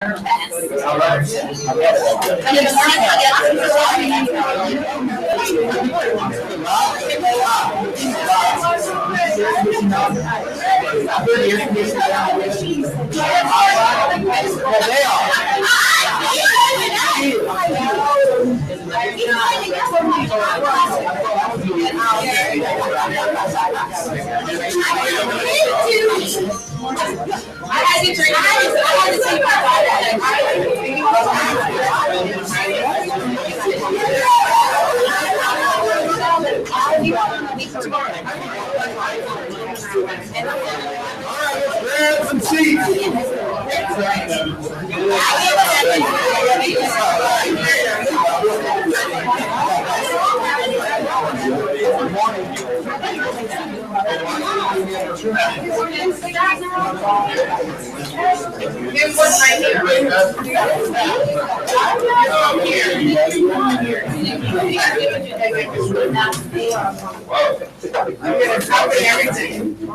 Grab some seats.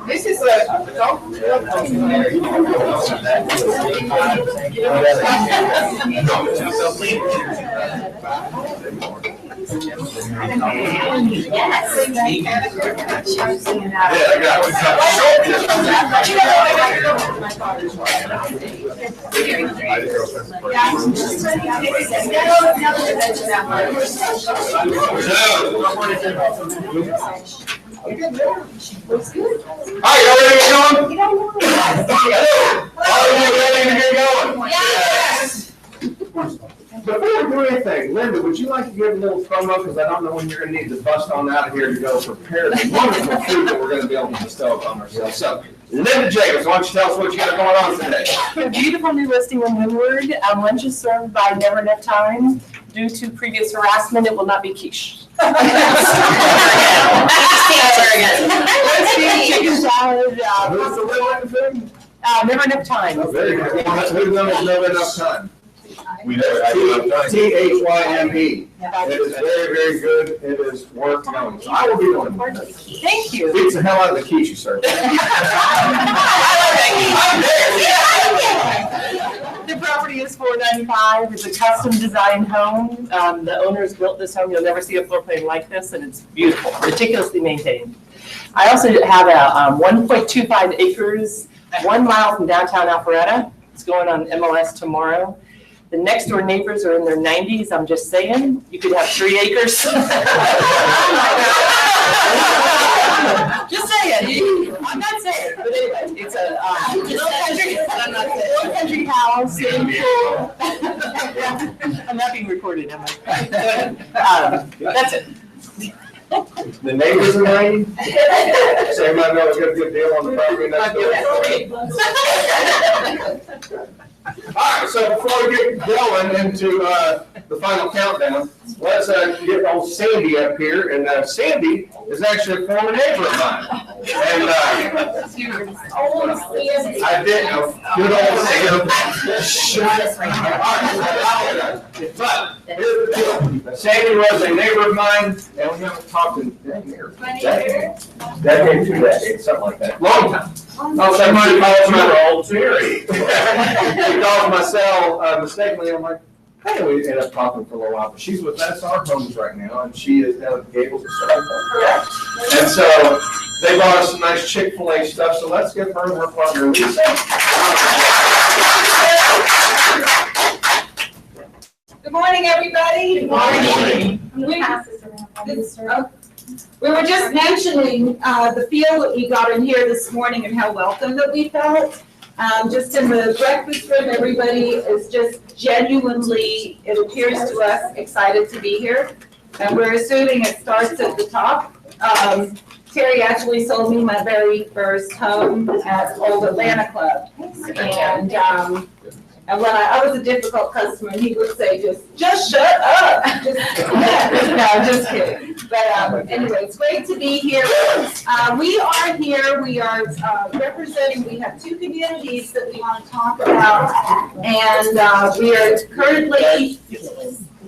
This is a Hi, y'all ready to get going? Are you ready to get going? yes. Before we do anything, Linda, would you like to give a little promo? Because I don't know when you're going to need to bust on out of here to go prepare the wonderful food that we're going to be able to bestow upon ourselves. So, Linda Jacobs, why don't you tell us what you got going on today? A beautiful new listing in Windward. Lunch is served by Never Enough Time. Due to previous harassment, it will not be quiche. Chicken salad. Who's the little thing? Never Enough Time. Oh, very good. Whose name is Never Enough Time? We never had enough time. THYME. It is very, very good. It is worth knowing. So I will be doing it. Thank you. Beats the hell out of the quiche you serve. The property is $495. It's a custom designed home. The owners built this home. You'll never see a floor plan like this, and it's beautiful, meticulously maintained. I also have a 1.25 acres, 1 mile from downtown Alpharetta. It's going on MLS tomorrow. The next door neighbors are in their 90s. I'm just saying, you could have 3 acres. Just saying. I'm not saying, but anyway, it's a little country house. I'm not being recorded, am I? That's it. The neighbors are 90? So you might know a good deal on the property next door. All right, so before we get going into the final countdown, let's get old Sandy up here. And Sandy is actually a former neighbor of mine. And I did know, good old Sandy. But here's the deal. Sandy was a neighbor of mine, and we haven't talked in decade, 2 decades, something like that. Long time. Oh, somebody calls my old Terry. He calls my cell mistakenly. I'm like, hey, we ended up talking for a little while. But she's with SR Homes right now, and she is down at Gables and stuff like that. Correct. And so they bought us some nice Chick-fil-A stuff. So let's give her and her partner Lisa. Good morning, everybody. Good morning. We were just mentioning the feel that we got in here this morning and how welcome that we felt. Just in the breakfast room, everybody is just genuinely, it appears to us, excited to be here. And we're assuming it starts at the top. Terry actually sold me my very first home at Old Atlanta Club. And when I was a difficult customer, and he would say, just shut up. No, just kidding. But anyway, it's great to be here. We are here. We are representing, we have 2 communities that we want to talk about. And we are currently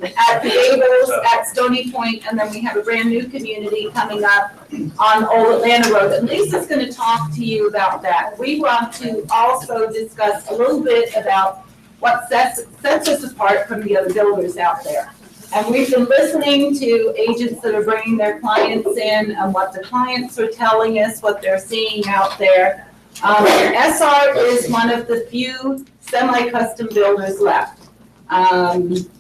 at the Gables, at Stony Point, and then we have a brand new community coming up on Old Atlanta Road. And Lisa's going to talk to you about that. We want to also discuss a little bit about what sets us apart from the other builders out there. And we've been listening to agents that are bringing their clients in and what the clients are telling us, what they're seeing out there. SR is one of the few semi-custom builders left.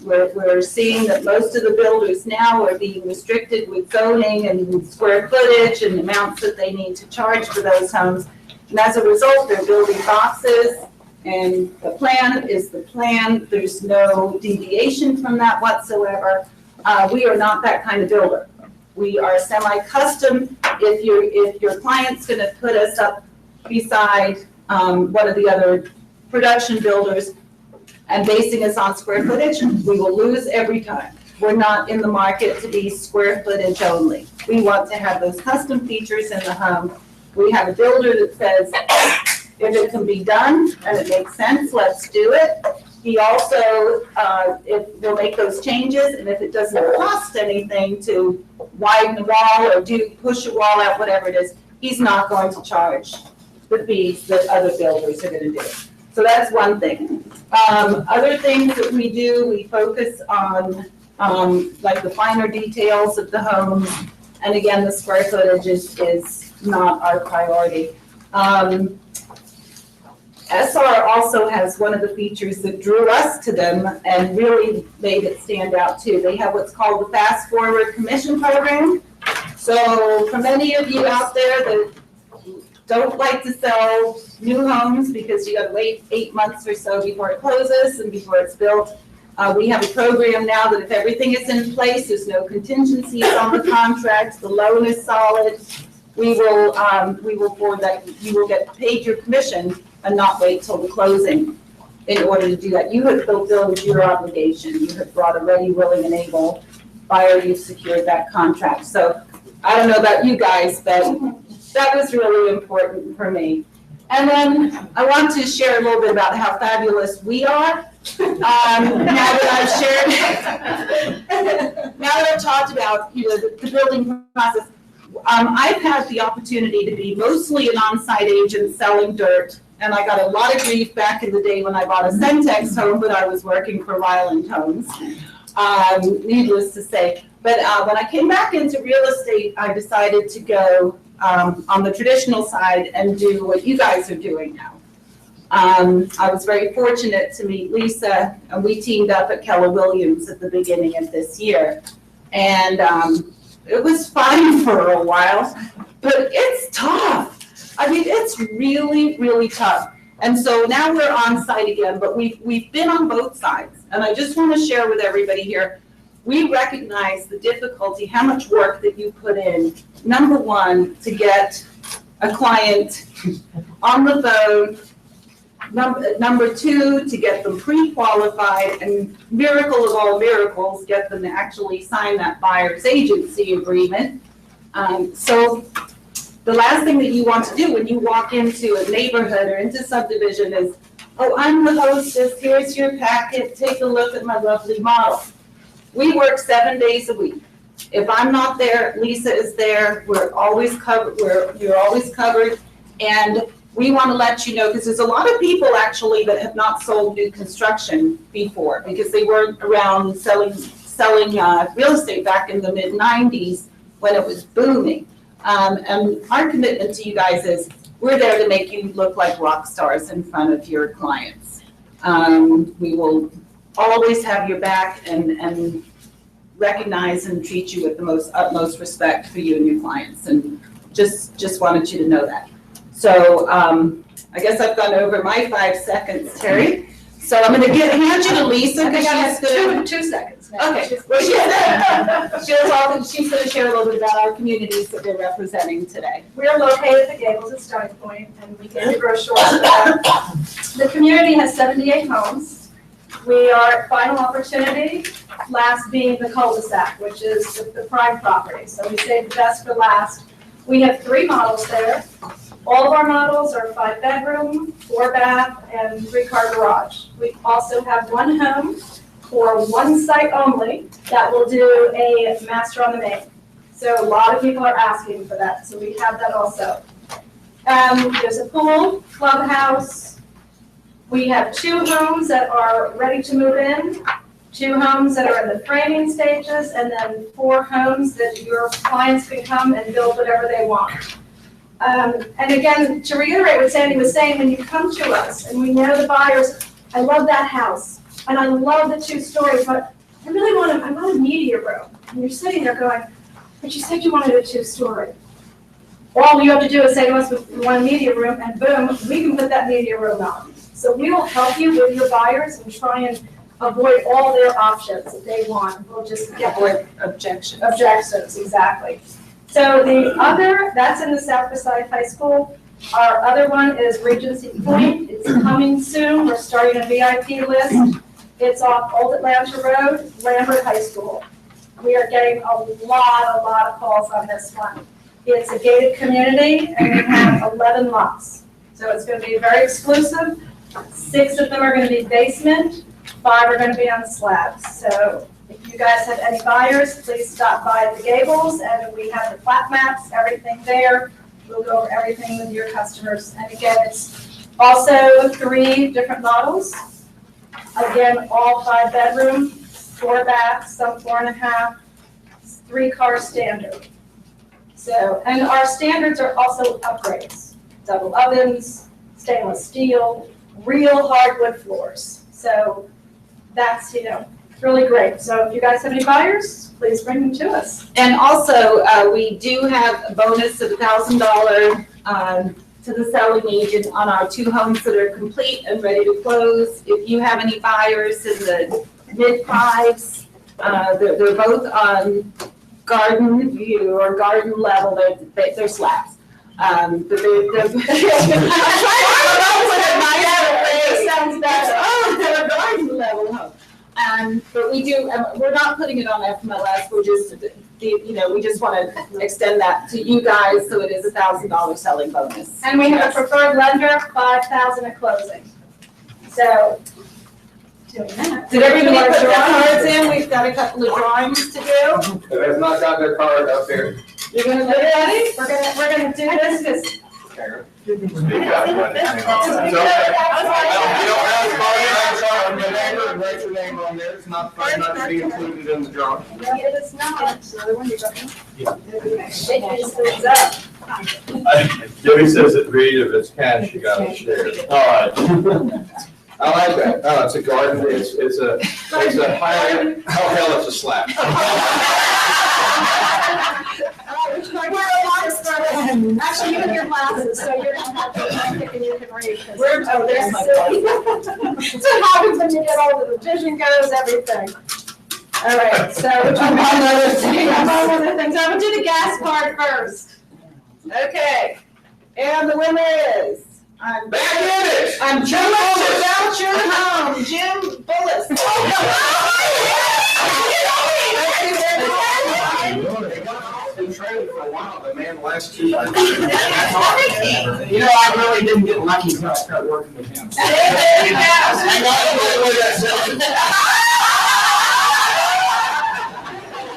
We're seeing that most of the builders now are being restricted with zoning and square footage and amounts that they need to charge for those homes. And as a result, they're building boxes, and the plan is the plan. There's no deviation from that whatsoever. We are not that kind of builder. We are semi-custom. If your client's gonna put us up beside one of the other production builders and basing us on square footage, we will lose every time. We're not in the market to be square footage only. We want to have those custom features in the home. We have a builder that says, if it can be done and it makes sense, let's do it. He also, will make those changes, and if it doesn't cost anything to widen the wall or push a wall out, whatever it is, he's not going to charge the fees that other builders are gonna do. So that's one thing. Other things that we do, we focus on like the finer details of the homes. And again, the square footage is not our priority. SR also has one of the features that drew us to them and really made it stand out too. They have what's called the Fast Forward Commission Program. So for many of you out there that don't like to sell new homes because you gotta wait 8 months or so before it closes and before it's built, we have a program now that if everything is in place, there's no contingencies on the contract, the loan is solid, we will forward that, you will get paid your commission and not wait till the closing in order to do that. You have fulfilled your obligation. You have brought a ready, willing, and able buyer. You've secured that contract. So I don't know about you guys, but that was really important for me. And then I want to share a little bit about how fabulous we are. Now that I've talked about the building process, I've had the opportunity to be mostly an on-site agent selling dirt. And I got a lot of grief back in the day when I bought a Centex home, but I was working for Ryland Homes, needless to say. But when I came back into real estate, I decided to go on the traditional side and do what you guys are doing now. I was very fortunate to meet Lisa, and we teamed up at Keller Williams at the beginning of this year. And it was fine for a while, but it's tough. I mean, it's really, really tough. And so now we're on site again, but we've been on both sides. And I just want to share with everybody here, we recognize the difficulty, how much work that you put in, number one, to get a client on the phone, number two, to get them pre-qualified, and miracle of all miracles, get them to actually sign that buyer's agency agreement. So the last thing that you want to do when you walk into a neighborhood or into subdivision is, oh, I'm the hostess, here's your packet, take a look at my lovely model. We work 7 days a week. If I'm not there, Lisa is there, we're always covered, you're always covered, and we want to let you know, because there's a lot of people actually that have not sold new construction before, because they weren't around selling real estate back in the mid-90s when it was booming. And our commitment to you guys is we're there to make you look like rock stars in front of your clients. We will always have your back and recognize and treat you with the utmost respect for you and your clients. And just wanted you to know that. So I guess I've gone over my 5 seconds, Terry. So I'm going to hand you to Lisa because she's going to 2 seconds now. Okay, well, she's going to share a little bit about our communities that we're representing today. We're located at the Gables at Stony Point, and we gave the brochure for that. The community has 78 homes. We are at final opportunity, last being the cul-de-sac, which is the prime property. So we saved the best for last. We have 3 models there. All of our models are 5-bedroom, 4-bath, and 3-car garage. We also have 1 home for 1 site only that will do a master on the main. So a lot of people are asking for that, so we have that also. There's a pool, clubhouse, We have 2 homes that are ready to move in, 2 homes that are in the framing stages, and then 4 homes that your clients can come and build whatever they want. And again, to reiterate what Sandy was saying, when you come to us and we know the buyers, I love that house and I love the 2 stories, but I want a media room. And you're sitting there going, but you said you wanted a 2-story. All you have to do is say to us, we want a media room, and boom, we can put that media room on. So we will help you with your buyers and try and avoid all their options that they want. We'll just get Avoid objections. objections, exactly. So the other, that's in the South Forsyth High School. Our other one is Regency Point. It's coming soon. We're starting a VIP list. It's off Old Atlanta Road, Lambert High School. We are getting a lot of calls on this one. It's a gated community and we have 11 lots. So it's going to be very exclusive. 6 of them are going to be basement, 5 are going to be on slabs. So if you guys have any buyers, please stop by the Gables, and we have the plat maps, everything there. We'll go over everything with your customers. And again, it's also 3 different models. Again, all 5 bedroom, 4 baths, some 4.5, 3-car standard. So, and our standards are also upgrades. Double ovens, stainless steel, real hardwood floors. So that's, really great. So if you guys have any buyers, please bring them to us. And also, we do have a bonus of $1,000 to the selling agent on our 2 homes that are complete and ready to close. If you have any buyers in the mid-5s, they're both on garden view or garden level, they're slabs. But they're sounds better. Oh, they're a garden level home. But we do, we're not putting it on FMLS, we're just, we just want to extend that to you guys, so it is $1,000 selling bonus. And we have a preferred lender, $5,000 at closing. So, doing that. Did everybody put their cards in? We've got a couple of drawings to do. Who has not got their card up there? You're gonna Are look you at ready? it? We're gonna do this. Speak up, buddy. Hang on. You don't have to call your Your neighbor and write your name on there. It's not to be included in the drawing. It is not. Jimmy says it read, if it's cash, you gotta share. All right. I like that. Oh, it's a garden. It's a high, oh hell, it's a slab. Actually, you have your glasses, so you're gonna have to pick and you can read. Oh, there's my So it happens when you get older, the vision goes, everything. All right, so among other things, I'm gonna do the gas part first. Okay, and the winner is, I'm Back in it! Jim Voucher Home, Jim Bullis. Been training for a while, but man, last 2 years. I really didn't get lucky until I started working with him.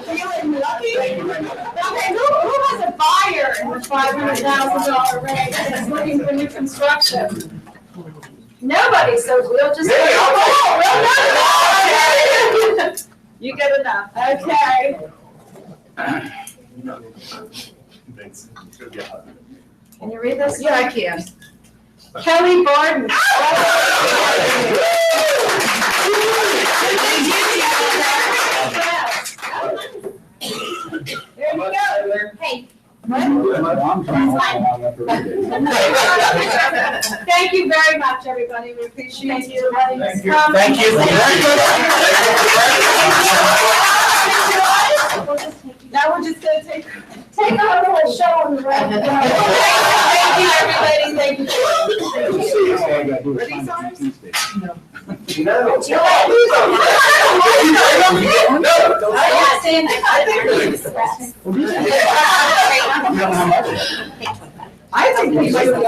Feeling lucky? Thank you very much. Okay, who has a buyer in the $500,000 range that's looking for new construction? Nobody, so we'll just. You get enough. Okay. Can you read this? Yeah, I can. Kelly Barton. There you go. Hey. I'm trying to Thank you very much, everybody. We appreciate you letting us come. Thank you. Now we're just gonna take. Take a little show on the road. Thank you, everybody, thank you. I think we should be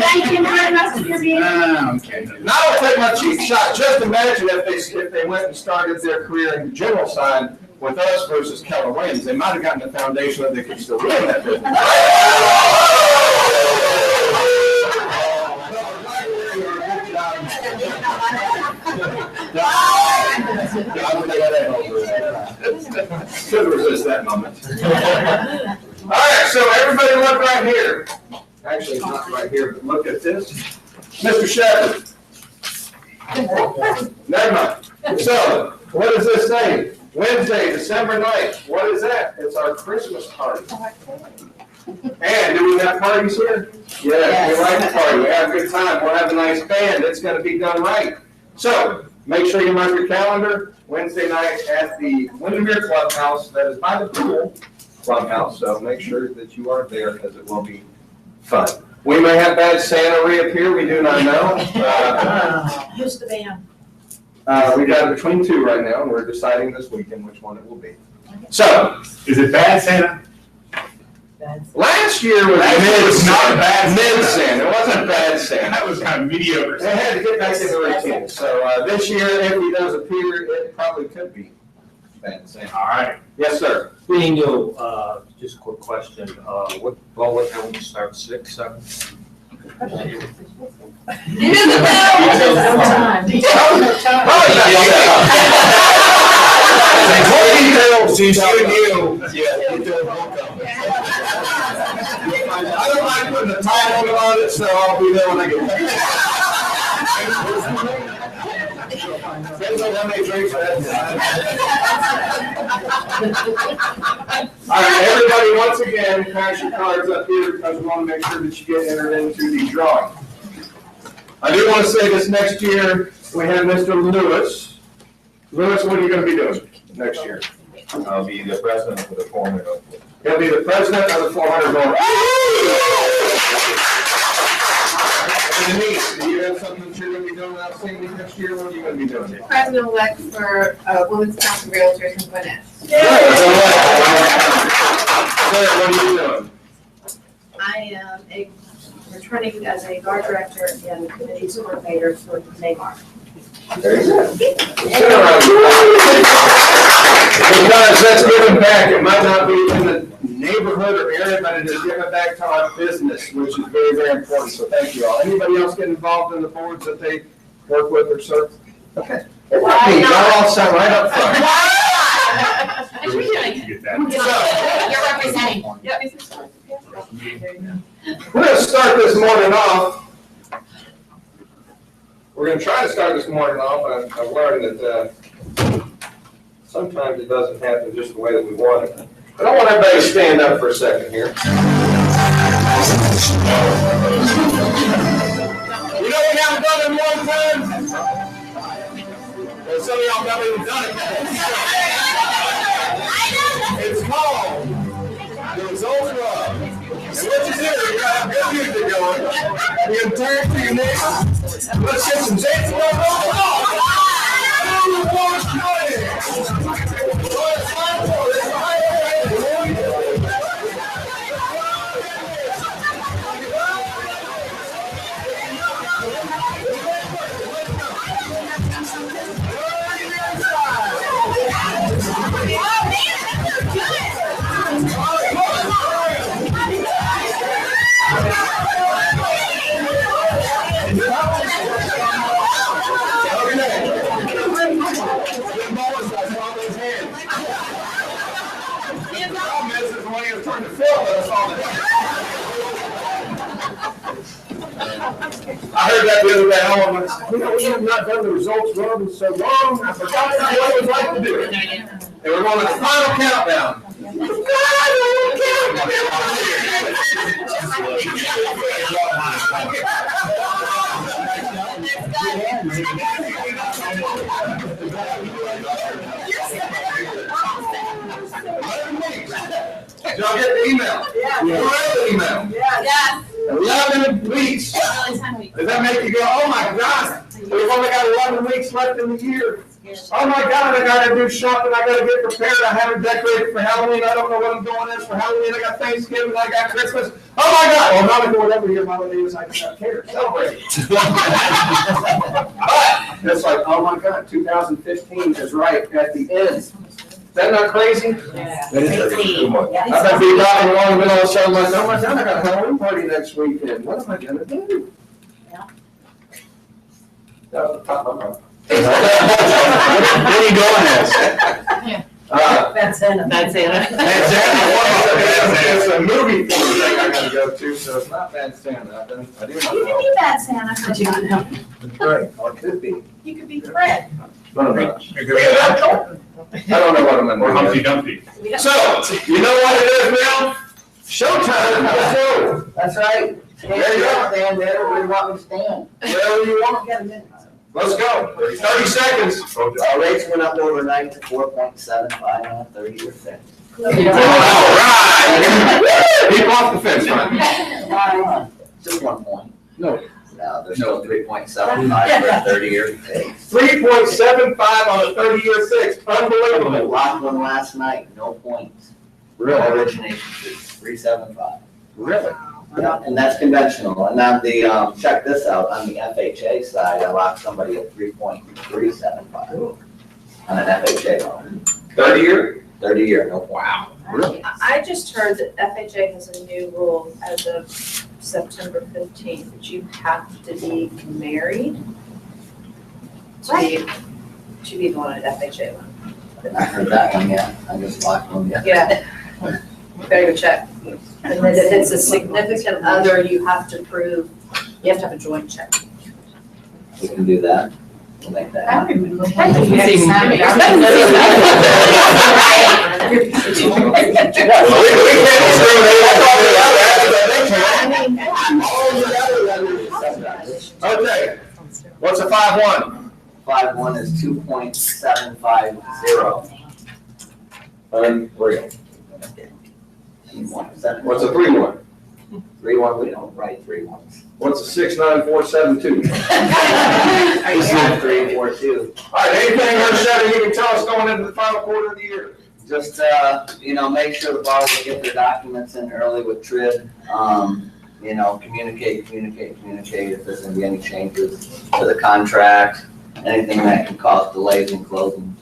Thank you very much for being here. Okay. Now I'll take my cheap shot. Just imagine if they went and started their career in the general side with us versus Keller Williams. They might have gotten the foundation that they could still run that business. Couldn't resist that moment. All right, so everybody look right here. Actually, it's not right here, but look at this. Mr. Shepherd. Never mind. So, what does this say? Wednesday, December 9th. What is that? It's our Christmas party. And do we have parties here? Yes, we like to party. We have a good time. We'll have a nice band. It's going to be done right. So, make sure you mark your calendar. Wednesday night at the Windermere Clubhouse. That is by the pool clubhouse. So make sure that you are there because it will be fun. We may have Bad Santa reappear. We do not know. Who's the band? We got between two right now, and we're deciding this weekend which one it will be. So, Is it Bad Santa? last year was not Bad mid Santa. Santa. It wasn't Bad Santa. That was kind of mediocre. They had to get back to the routine. So this year, if he does appear, it probably could be Bad Santa. All right. Yes, sir. Daniel, just a quick question, what time we start, 6, 7? I don't like putting a title on it, so I'll be there when I get All right, everybody, once again, pass your cards up here because we want to make sure that you get entered into the drawing. I do want to say this next year, we have Mr. Lewis. Lewis, what are you going to be doing next year? I'll be the president of the 400. He'll be the president of the 400 North. Denise, do you have something that you're going to be doing outstanding next year? What are you going to be doing? President-elect for Women's Council Realtors in Gwinnett. Sarah, what are you doing? I am returning as a guard director and committees coordinator for Neymar. Very good. Because that's giving back. It might not be in the neighborhood or area, but it is giving back to our business, which is very, very important. So thank you all. Anybody else get involved in the boards that they work with or serve? Okay. It might be. Y'all all sound right up front. Get that. You're representing. We're going to start this morning off. We're going to try to start this morning off. I've learned that sometimes it doesn't happen just the way that we want it. But I want everybody to stand up for a second here. You know we haven't done it in a long time? Well, some of y'all have never even done it. It's called the Results Club. And what you do, you gotta have good music going. You can turn to your neighbor. Let's get some Jason going on. I heard that the other day. I was, you know, we have not done the Results Run in so long. I forgot what I would like to do. And we're going to the final countdown. Did y'all get the email? Yeah. You read the email? Yes. 11 weeks. Does that make you go, oh my God, we've only got 11 weeks left in the year? Oh my God, I gotta do shopping, I gotta get prepared, I haven't decorated for Halloween, I don't know what I'm doing as for Halloween, I got Thanksgiving, I got Christmas. Oh my God, well, Monica, whatever your holiday is, I just don't care, celebrate. But it's like, oh my God, 2015 is right at the end. Is that not crazy? Yeah. That is crazy. I've been driving along and all of a sudden, like, oh my God, I got a Halloween party next weekend. What am I gonna do? Yeah. That was the top of my mind. What are you going as? That's Anna. That's Anna. It's a movie thing I gotta go to, so it's not Bad Santa. I do You not can know. be Bad Santa for But you fun. can help. Right, or it could be. You could be Fred. No, no, no. You're gonna get out. I don't know what I'm gonna Or do. Humpty Dumpty. So, you know what it is now? Showtime, let's go. That's right. There you go. Stand there, where you want me to stand. Wherever you want. Let's go. 30 seconds. Rates went up overnight to 4.75 on a 30-year fix. All right. Keep off the fence, man. Just 1 point. No. No, there's still 3.75 for a 30-year fix. 3.75 on a 30-year fix. Unbelievable. Locked one last night, no points. Really? Origination fees, 3.75. Really? Yeah, and that's conventional. And on the, check this out, on the FHA side, I locked somebody at 3.375 on an FHA loan. 30-year? 30-year, no point. Wow. Really? I just heard that FHA has a new rule as of September 15th, that you have to be married to be on an FHA loan. I heard that one yet. I just locked one yet. Yeah. Better go check. And then if it's a significant other, you have to prove, you have to have a joint check. We can do that. We'll make that happen. Okay. What's a 5-1? 5.1 is 2.750. Unreal. What's a 3-1? 3.1, we don't write 3.1s. What's a 69472? 3.42. All right, anything earth-shattering you can tell us going into the final quarter of the year? Just, make sure the borrowers get their documents in early with TRID. Communicate if there's gonna be any changes to the contract, anything that can cause delays in closing.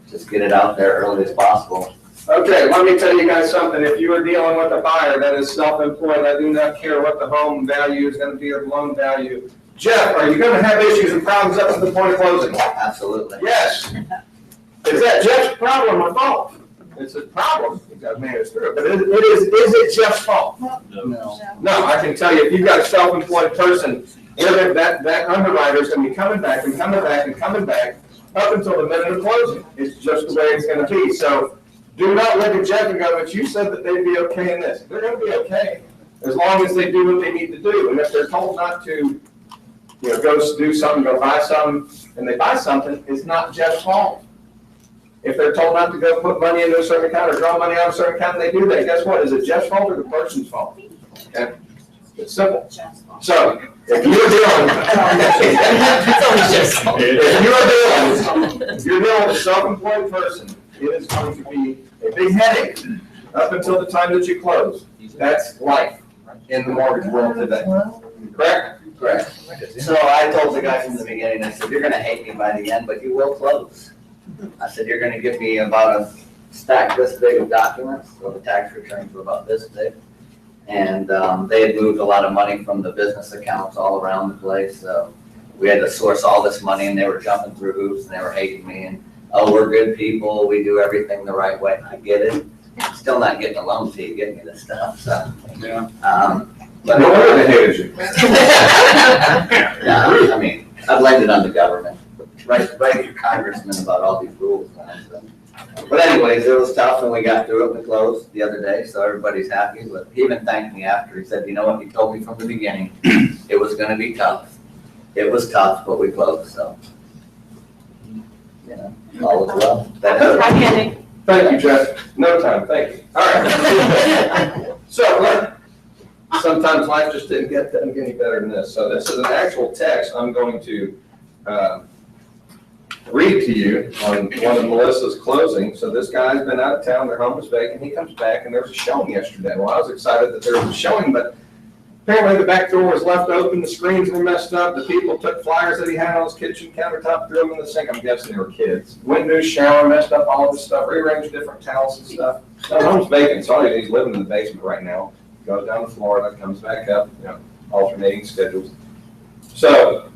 Just get it out there early as possible. Okay, let me tell you guys something. If you are dealing with a buyer that is self-employed, I do not care what the home value is gonna be or the loan value. Jeff, are you gonna have issues and problems up to the point of closing? Absolutely. Yes. Is that Jeff's problem or fault? It's a problem. You gotta manage through it. But is it Jeff's fault? No. No, I can tell you, if you've got a self-employed person, that underwriter is gonna be coming back and coming back and coming back up until the minute of closing. It's just the way it's gonna be. So do not look at Jeff and go, but you said that they'd be okay in this. They're gonna be okay, as long as they do what they need to do. And if they're told not to, go do something, go buy something, and they buy something, it's not Jeff's fault. If they're told not to go put money into a certain account or draw money out of a certain account and they do that, guess what? Is it Jeff's fault or the person's fault? Okay? It's simple. So, if you're dealing with a self-employed person, it is going to be a big headache up until the time that you close. That's life in the mortgage world today. Correct? Correct. So I told the guy from the beginning, I said, you're gonna hate me by the end, but you will close. I said, you're gonna give me about a stack this big of documents, so the tax returns were about this big. And they had moved a lot of money from the business accounts all around the place, so we had to source all this money, and they were jumping through hoops, and they were hating me, and, oh, we're good people, we do everything the right way. I get it. Still not getting a loan till you get me this stuff, so. Yeah. But No wonder they hated you. yeah, I mean, I've blamed it on the government. Write your congressman about all these rules. But anyways, it was tough and we got through it and we closed the other day, so everybody's happy. But he even thanked me after. He said, you know what, you told me from the beginning, it was gonna be tough. It was tough, but we closed, so. All was well. That's it. Thank you, Jeff. No time, thank you. All right. So, sometimes life just doesn't get any better than this. So this is an actual text I'm going to read to you on one of Melissa's closing. So this guy's been out of town, their home was vacant, he comes back and there was a showing yesterday. Well, I was excited that there was a showing, but apparently the back door was left open, the screens were messed up, the people took flyers that he had on his kitchen countertop, threw them in the sink. I'm guessing they were kids. Went into his shower, messed up all of his stuff, rearranged different towels and stuff. The home's vacant, so he's living in the basement right now. Goes down to Florida, comes back up, alternating schedules. So,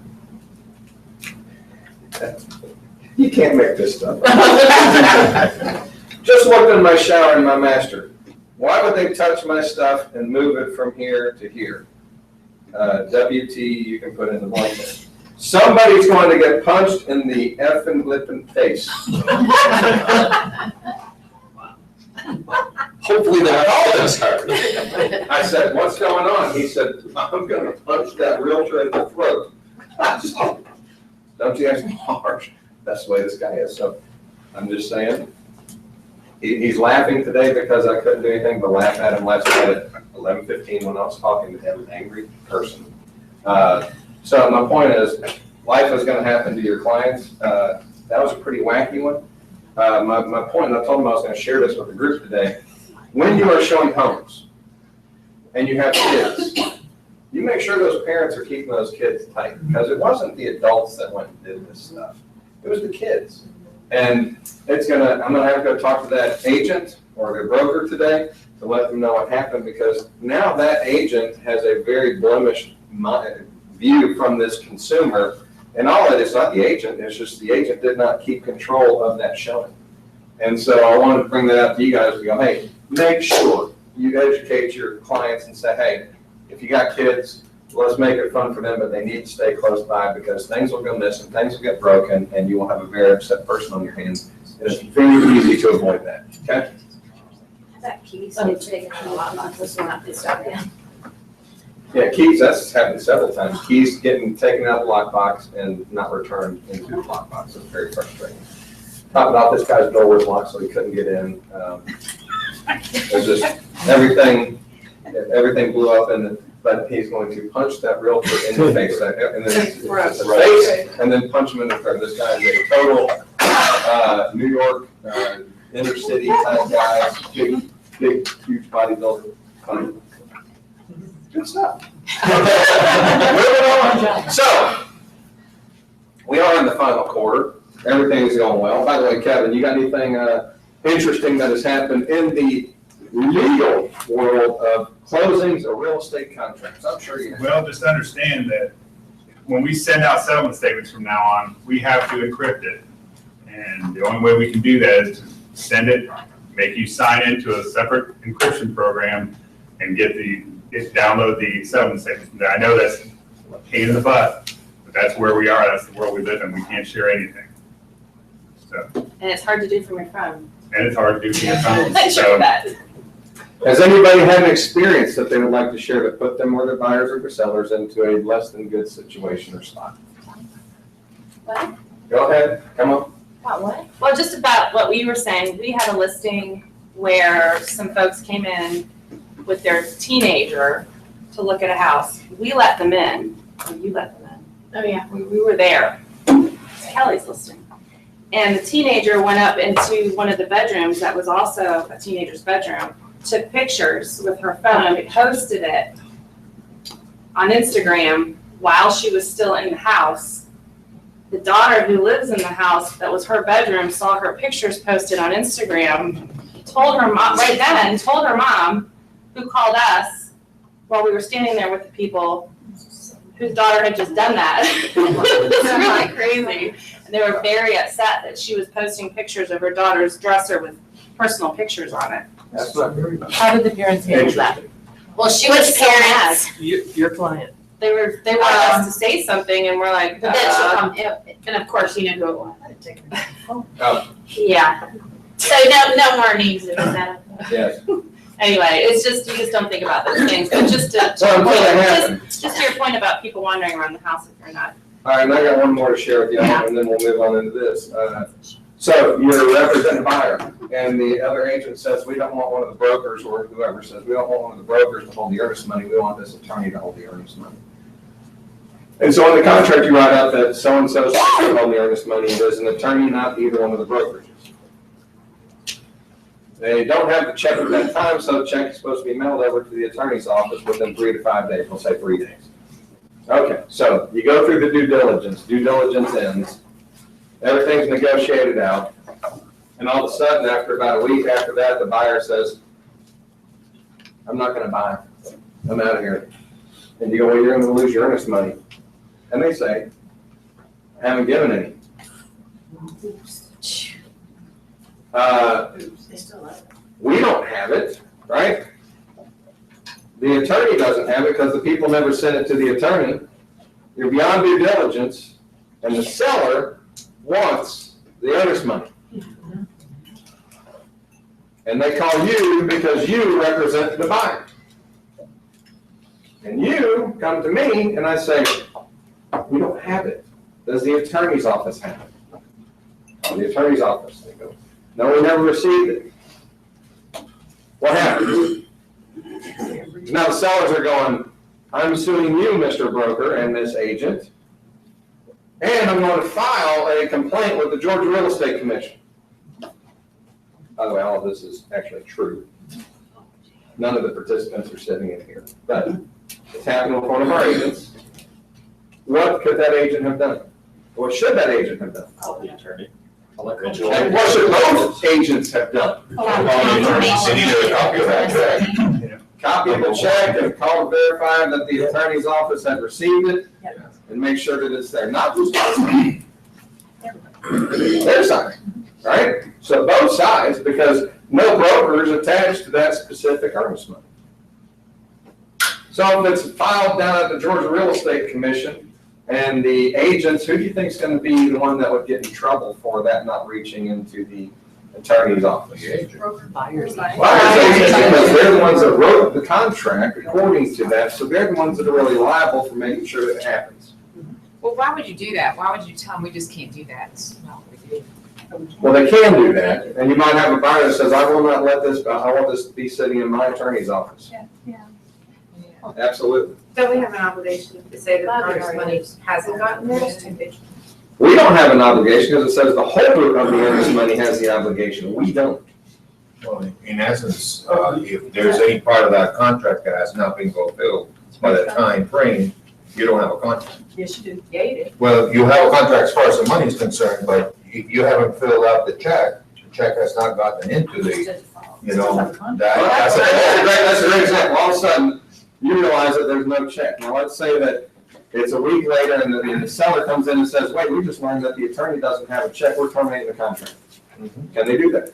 You can't make this stuff up. Just looked in my shower in my master. Why would they touch my stuff and move it from here to here? WT, you can put in the blanket. Somebody's going to get punched in the effing lip and face. Hopefully they're not all this hard. I said, what's going on? He said, I'm gonna punch that realtor in the throat. Don't you ask me harsh? That's the way this guy is, so I'm just saying. He's laughing today because I couldn't do anything but laugh at him last night at 11:15 when I was talking to him, an angry person. So my point is, life is gonna happen to your clients. That was a pretty wacky one. My point, and I told him I was gonna share this with the group today. When you are showing homes and you have kids, you make sure those parents are keeping those kids tight, because it wasn't the adults that went and did this stuff. It was the kids. And I'm gonna have to go talk to that agent or the broker today to let them know what happened, because now that agent has a very blemished view from this consumer. And all of it is not the agent, it's just the agent did not keep control of that showing. And so I wanted to bring that up to you guys to go, hey, make sure you educate your clients and say, hey, if you got kids, let's make it fun for them, but they need to stay close by, because things will go missing, things will get broken, and you will have a very upset person on your hands. And it's very easy to avoid that, okay? That keys get taken a lot, not this one, not this stuff, yeah. Yeah, keys, that's happened several times. Keys getting taken out of the lockbox and not returned into the lockbox. It's very frustrating. Top it off, this guy's door was locked, so he couldn't get in. There's just everything blew up, but he's going to punch that realtor in the face, and then it's the face, and then punch him in the throat. This guy is a total New York inner city type guy, big, huge bodybuilder. Funny. Good stuff. Moving on. So, we are in the final quarter. Everything's going well. By the way, Kevin, you got anything interesting that has happened in the legal world of closings or real estate contracts? I'm sure you have. Well, just understand that when we send out settlement statements from now on, we have to encrypt it. And the only way we can do that is to send it, make you sign into a separate encryption program, and download the settlement statement. I know that's a pain in the butt, but that's where we are. That's the world we live in. We can't share anything. So, And it's hard to do from your phone. and it's hard to do from your phone. I So, sure that. Has anybody had an experience that they would like to share that put them or their buyers or their sellers into a less than good situation or spot? What? Go ahead, come on. About what? Well, just about what we were saying. We had a listing where some folks came in with their teenager to look at a house. We let them in. Or you let them in. Oh, yeah. We were there. It's Kelly's listing. And the teenager went up into one of the bedrooms that was also a teenager's bedroom, took pictures with her phone, and posted it on Instagram while she was still in the house. The daughter who lives in the house, that was her bedroom, saw her pictures posted on Instagram, told her mom, right then, told her mom, who called us while we were standing there with the people whose daughter had just done that. It was really crazy. And they were very upset that she was posting pictures of her daughter's dresser with personal pictures on it. That's not very much. How did the parents handle that? Interesting. Well, she Which was parents. Your client. They wanted us to say something, and we're like, But then she'll come, and of course, you know who it was. Oh, Yeah. So no more needs of that. yes. anyway, it's just, you just don't think about those things, but just to, So until they happen. just to your point about people wandering around the house if you're not. All right, and I got one more to share with you, and then we'll move on into this. So you're representing a buyer, and the other agent says, we don't want one of the brokers, or whoever says, we don't want one of the brokers to hold the earnest money, we want this attorney to hold the earnest money. And so in the contract, you write out that so-and-so is going to hold the earnest money, there's an attorney, not either one of the brokerages. They don't have the check at that time, so the check is supposed to be mailed over to the attorney's office within 3 to 5 days, we'll say 3 days. Okay, so you go through the due diligence ends, everything's negotiated out, and all of a sudden, after about a week after that, the buyer says, I'm not gonna buy, I'm out of here. And you go, well, you're gonna lose your earnest money. And they say, I haven't given any. We don't have it, right? The attorney doesn't have it because the people never sent it to the attorney. You're beyond due diligence, and the seller wants the earnest money. And they call you because you represent the buyer. And you come to me and I say, we don't have it. Does the attorney's office have it? Oh, the attorney's office. They go, no, we never received it. What happened? Now the sellers are going, I'm suing you, Mr. Broker, and this agent, and I'm going to file a complaint with the Georgia Real Estate Commission. By the way, all of this is actually true. None of the participants are sitting in here, but it's happened with one of our agents. What could that agent have done? What should that agent have done? Call the attorney. And what should those agents have done? They need a copy of that check. Copy of the check and call to verify that the attorney's office had received it and make sure that it's there. Not just their side, right? So both sides, because no broker is attached to that specific earnest money. So if it's filed down at the Georgia Real Estate Commission and the agents, who do you think is going to be the one that would get in trouble for that not reaching into the attorney's office? Buyers. Because they're the ones that wrote the contract according to that, so they're the ones that are really liable for making sure that it happens. Well, why would you do that? Why would you tell them we just can't do that? It's not what we do. Well, they can do that, and you might have a buyer that says, I will not let this, I want this to be sitting in my attorney's office. Yeah. Absolutely. Don't we have an obligation to say that earnest money hasn't gotten there? We don't have an obligation because it says the holder of the earnest money has the obligation. We don't. Well, in essence, if there's any part of that contract that has not been fulfilled by the time frame, you don't have a contract. Yes, you do. Yeah, you do. Well, you have a contract as far as the money is concerned, but if you haven't filled out the check has not gotten into the, you know, That's a great example. All of a sudden, you realize that there's no check. Now, let's say that it's a week later and the seller comes in and says, wait, we just learned that the attorney doesn't have a check. We're terminating the contract. Can they do that?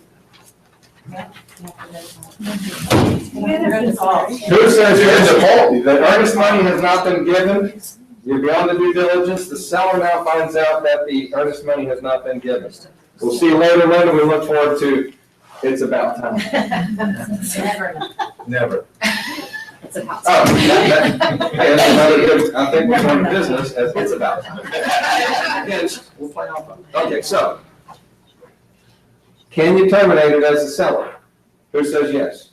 Who says you're in default? The earnest money has not been given. You're beyond the due diligence. The seller now finds out that the earnest money has not been given. We'll see you later, Linda. We look forward to It's About Time. never. It's a house. Oh, hey, that's another good, I think we're going to business as It's About Time. Again, we'll play off of it. Okay, so. Can you terminate it as a seller? Who says yes?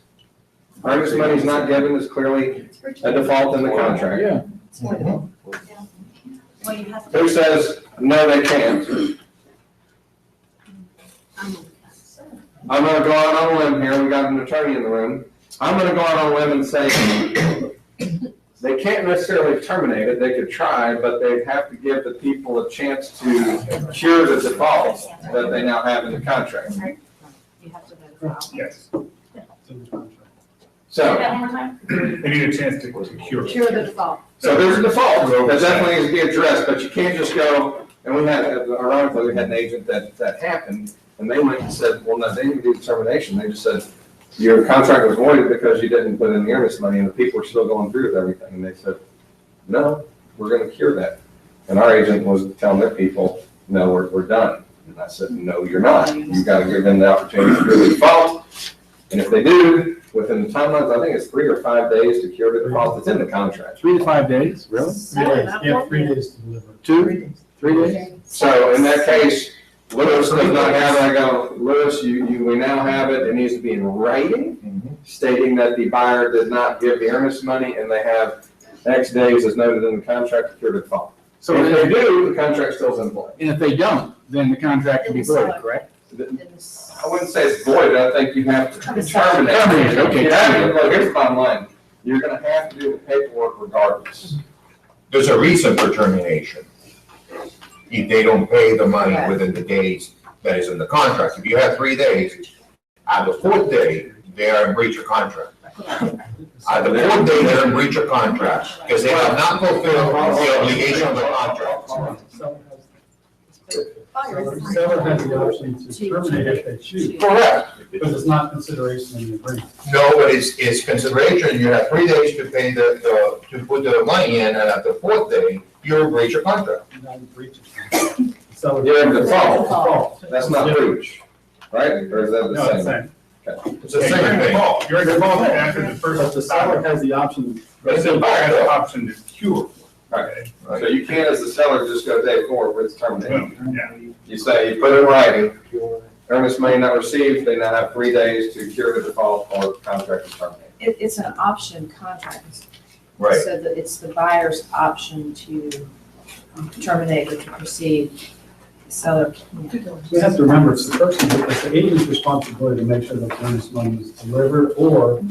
Earnest money is not given is clearly a default in the contract. Yeah. Who says no, they can't? I'm gonna go out on a limb here, we got an attorney in the room. I'm gonna go out on a limb and say, they can't necessarily terminate it, they could try, but they'd have to give the people a chance to cure the default that they now have in the contract. You have to notify. Yes. So, They need a chance to cure it. Cure the default. so there's a default, that definitely needs to be addressed, but you can't just go, and we had, ironically, we had an agent that happened, and they went and said, well, no, they didn't do the termination, they just said, your contract was voided because you didn't put in the earnest money, and the people were still going through with everything, and they said, no, we're gonna cure that. And our agent was telling their people, no, we're done. And I said, no, you're not, you gotta give them the opportunity to cure the default, and if they do, within the timelines, I think it's 3 or 5 days to cure the default, it's in the contract. 3 to 5 days, really? Yeah, 3 days to deliver. 2, 3 days? So in that case, Lewis does not have it, I go, Lewis, we now have it, it needs to be in writing, stating that the buyer did not give the earnest money, and they have X days as noted in the contract to cure the default. So If they if do, the contract still's in play. and if they don't, then the contract can be voided, correct? I wouldn't say it's void, I think you have to terminate. Terminate it, okay. You have to, look, here's the bottom line, you're gonna have to do the paperwork regardless. There's a reason for termination. If they don't pay the money within the days that is in the contract. If you have 3 days, at the 4th day, they are in breach of contract. At the 4th day, they're in breach of contract because they have not fulfilled the obligation of the contract. The seller has the option to terminate if they choose, Correct. because it's not consideration in the agreement. No, but it's consideration. You have 3 days to pay to put the money in, and at the 4th day, you breach your contract. You're not in breach of contract. Seller- You're in default. Default. That's not breach, right? Or is that No, the it's same? same. It's the same thing. You're in default after the But first the seller time. has the option. But the buyer has the option to cure. Right. So you can't, as the seller, just go day 4 where it's terminated. Boom, yeah. You say, you put it in writing, earnest money not received, they now have 3 days to cure the default or contract is terminated. It's an option contract. Right. So that it's the buyer's option to terminate or to proceed. The seller can't. We have to remember, it's the agent's responsibility to make sure that the earnest money is delivered or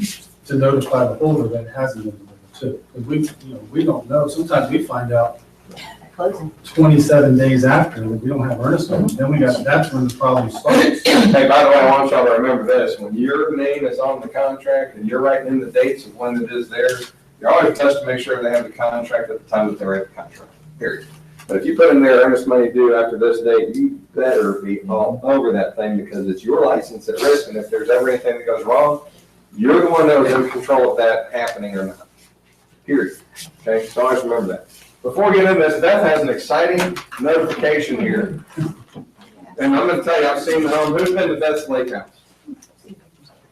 to notify the holder that it hasn't been delivered too. Because we don't know, sometimes we find out Closing. 27 days after that we don't have earnest money, then that's when the problem starts. Hey, by the way, I want y'all to remember this, when your name is on the contract and you're writing in the dates of when it is theirs, you're always supposed to make sure they have the contract at the time that they write the contract, period. But if you put in there earnest money due after this date, you better be all over that thing because it's your license at risk, and if there's ever anything that goes wrong, you're the one that was in control of that happening or not, period. Okay, so always remember that. Before we get into this, Beth has an exciting notification here. And I'm gonna tell you, I've seen the home, who's been to Beth's Lake House?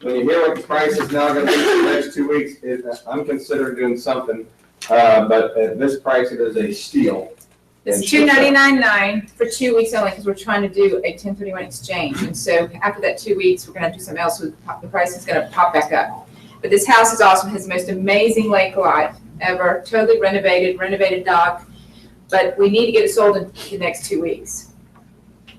When you hear what the price is now gonna be for the next 2 weeks, I'm considering doing something, but at this price, it is a steal. It's $299.9 for 2 weeks only, because we're trying to do a 1031 exchange. And so after that 2 weeks, we're gonna do something else, with the price is gonna pop back up. But this house is awesome, has the most amazing lake lot ever, totally renovated dock. But we need to get it sold in the next 2 weeks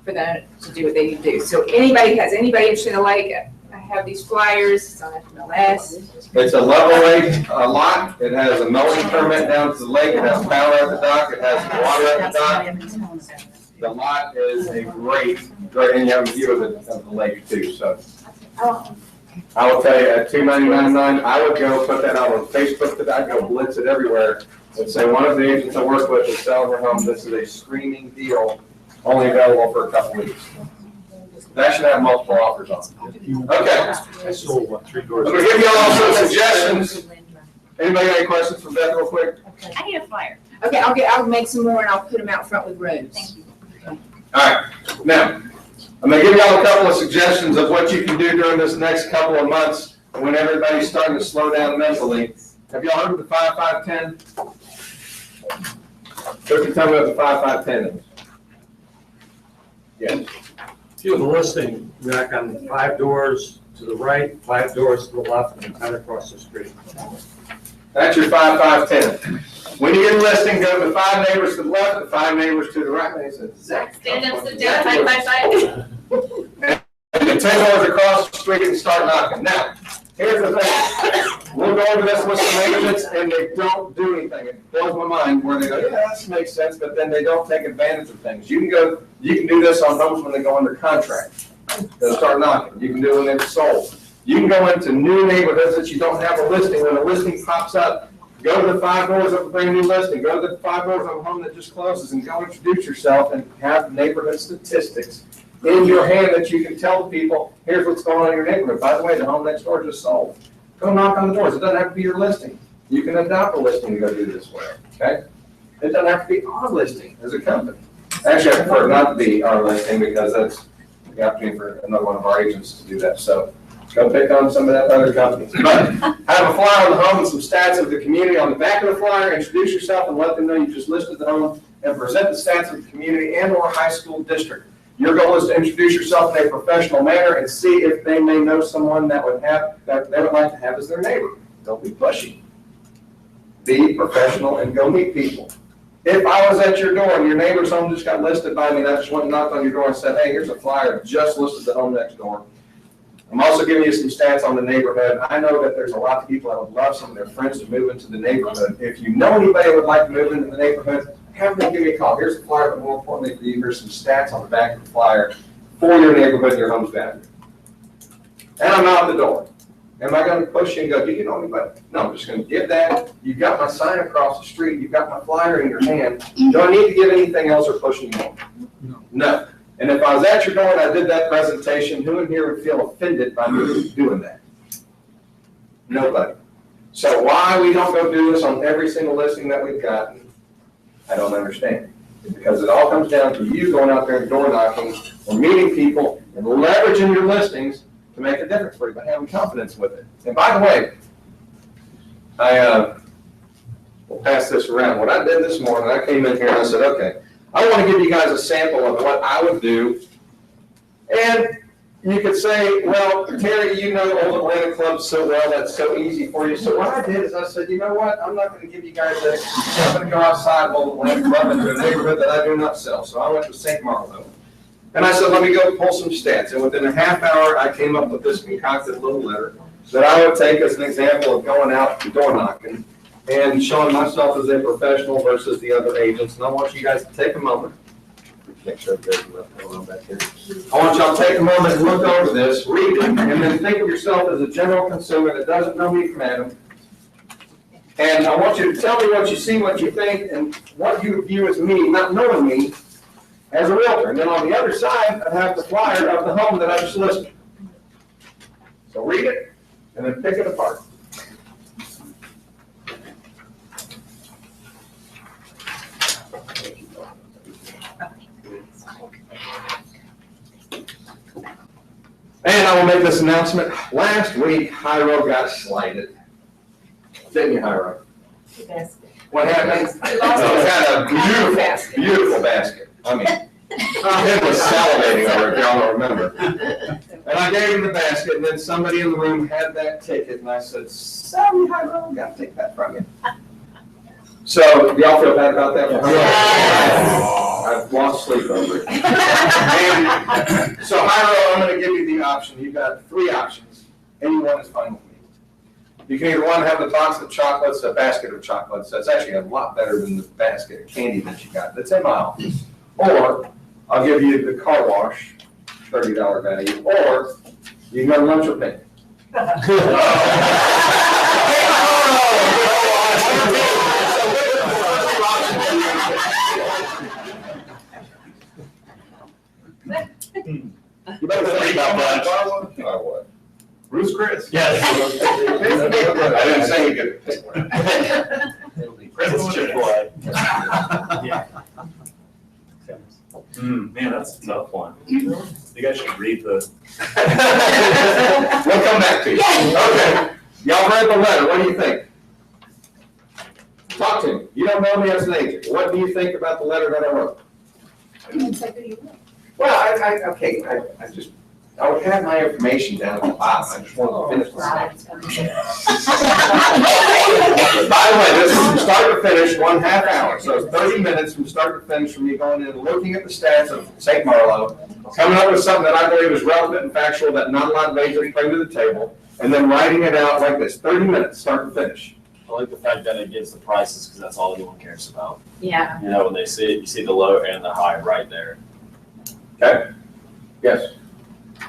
for them to do what they need to do. So anybody interested in the lake, I have these flyers, it's on FMLS. It's a level lake lot, it has a mowing permit down to the lake, it has power at the dock, it has water at the dock. The lot is a great, and you have a view of the lake too, so. I will tell you, at $299.9, I would go put that out on Facebook today, I'd go blitz it everywhere and say, one of the agents I work with is selling her home, this is a screaming deal, only available for a couple weeks. That should have multiple offers on it. Okay. I sold, what, 3 doors? I'm gonna give you all some suggestions. Anybody got any questions for Beth real quick? I need a flyer. Okay, I'll make some more and I'll put them out front with rooms. Thank you. All right, now, I'm gonna give y'all a couple of suggestions of what you can do during this next couple of months when everybody's starting to slow down mentally. Have y'all heard of the 5-5-10? Who can tell me what the 5-5-10 is? Yes. If you have a listing, you knock on 5 doors to the right, 5 doors to the left, and 10 across the street. That's your 5-5-10. When you get a listing, go to the 5 neighbors to the left, the 5 neighbors to the right. And they said, Zach. Stand up, sit down, side by side. And the 10 doors across the street and start knocking. Now, here's the thing. We'll go over this with some agents and they don't do anything. It blows my mind where they go, yeah, that makes sense, but then they don't take advantage of things. You can do this on homes when they go under contract. They'll start knocking. You can do it when it's sold. You can go into new neighborhoods that you don't have a listing. When a listing pops up, go to the 5 doors of a brand new listing. Go to the 5 doors of a home that just closes and go introduce yourself and have neighborhood statistics in your hand that you can tell people, here's what's going on in your neighborhood. By the way, the home next door just sold. Go knock on the doors. It doesn't have to be your listing. You can adopt a listing to go do this way, okay? It doesn't have to be our listing as a company. Actually, I prefer it not to be our listing because that's the opportunity for another one of our agents to do that. So go pick on some of that other companies. But I have a flyer on the home and some stats of the community on the back of the flyer. Introduce yourself and let them know you just listed the home and present the stats of the community and or high school district. Your goal is to introduce yourself in a professional manner and see if they may know someone that they would like to have as their neighbor. Don't be pushy. Be professional and go meet people. If I was at your door and your neighbor's home just got listed by me, and I just went and knocked on your door and said, hey, here's a flyer, just listed the home next door. I'm also giving you some stats on the neighborhood. I know that there's a lot of people that would love some of their friends to move into the neighborhood. If you know anybody that would like to move into the neighborhood, have them give me a call. Here's the flyer, but more importantly for you, here's some stats on the back of the flyer for your neighborhood and your home's value. And I'm out the door. Am I gonna push you and go, do you know anybody? No, I'm just gonna give that. You've got my sign across the street, you've got my flyer in your hand. Do I need to give anything else or pushing you on? No. And if I was at your door and I did that presentation, who in here would feel offended by me doing that? Nobody. So why we don't go do this on every single listing that we've got, I don't understand. Because it all comes down to you going out there and door knocking or meeting people and leveraging your listings to make a difference for you, but having confidence with it. And by the way, I will pass this around. What I did this morning, I came in here and I said, okay, I want to give you guys a sample of what I would do. And you could say, well, Terry, you know Old Atlanta Club so well, that's so easy for you. So what I did is I said, you know what, I'm not going to give you guys that. I'm going to go outside of Old Atlanta Club into a neighborhood that I do not sell. So I went to St. Marlowe. And I said, let me go pull some stats. And within a half hour, I came up with this concocted little letter that I would take as an example of going out and door knocking and showing myself as a professional versus the other agents. And I want you guys to take a moment. Make sure there's enough going on back here. I want y'all to take a moment and look over this, read it, and then think of yourself as a general consumer that doesn't know me from Adam. And I want you to tell me what you see, what you think, and what you view as me, not knowing me, as a realtor. And then on the other side, I have the flyer of the home that I just listed. So read it, and then pick it apart. And I will make this announcement. Last week, Hyro got slighted. Didn't you, Hyro? What happened? It had a beautiful, beautiful basket. I mean, it was salivating over it, y'all don't remember. And I gave him the basket, and then somebody in the room had that ticket, and I said, sorry, Hyro, I gotta take that from you. So, do y'all feel bad about that? Yes. I've lost sleep over it. And so, Hyro, I'm going to give you the option. You've got 3 options. Any one is fine with me. You can either have the box of chocolates, a basket of chocolates. That's actually a lot better than the basket of candy that you got. That's in my office. Or I'll give you the car wash, $30 value. Or you can go to lunch with me. You better think about that. Or what? Bruce Chris. Yes. I didn't say you could pick one. Chris Chick-fil-A. Yeah. Man, that's a tough one. You guys should read the. We'll come back to you. Okay. Y'all read the letter. What do you think? Talk to me. You don't know me as an agent. What do you think about the letter that I wrote? Well, I would have my information down at the bottom. I just wanted to finish the By the way, this is from start to finish, 1/2 hour. So it's 30 minutes from start to finish from you going in and looking at the stats of St. Marlowe, coming up with something that I believe is relevant and factual that not a lot of agents bring to the table, and then writing it out like this, 30 minutes, start to finish. I like the fact that it gives the prices because that's all anyone cares about. Yeah. You know, when they see it, you see the low and the high right there. Okay? Yes.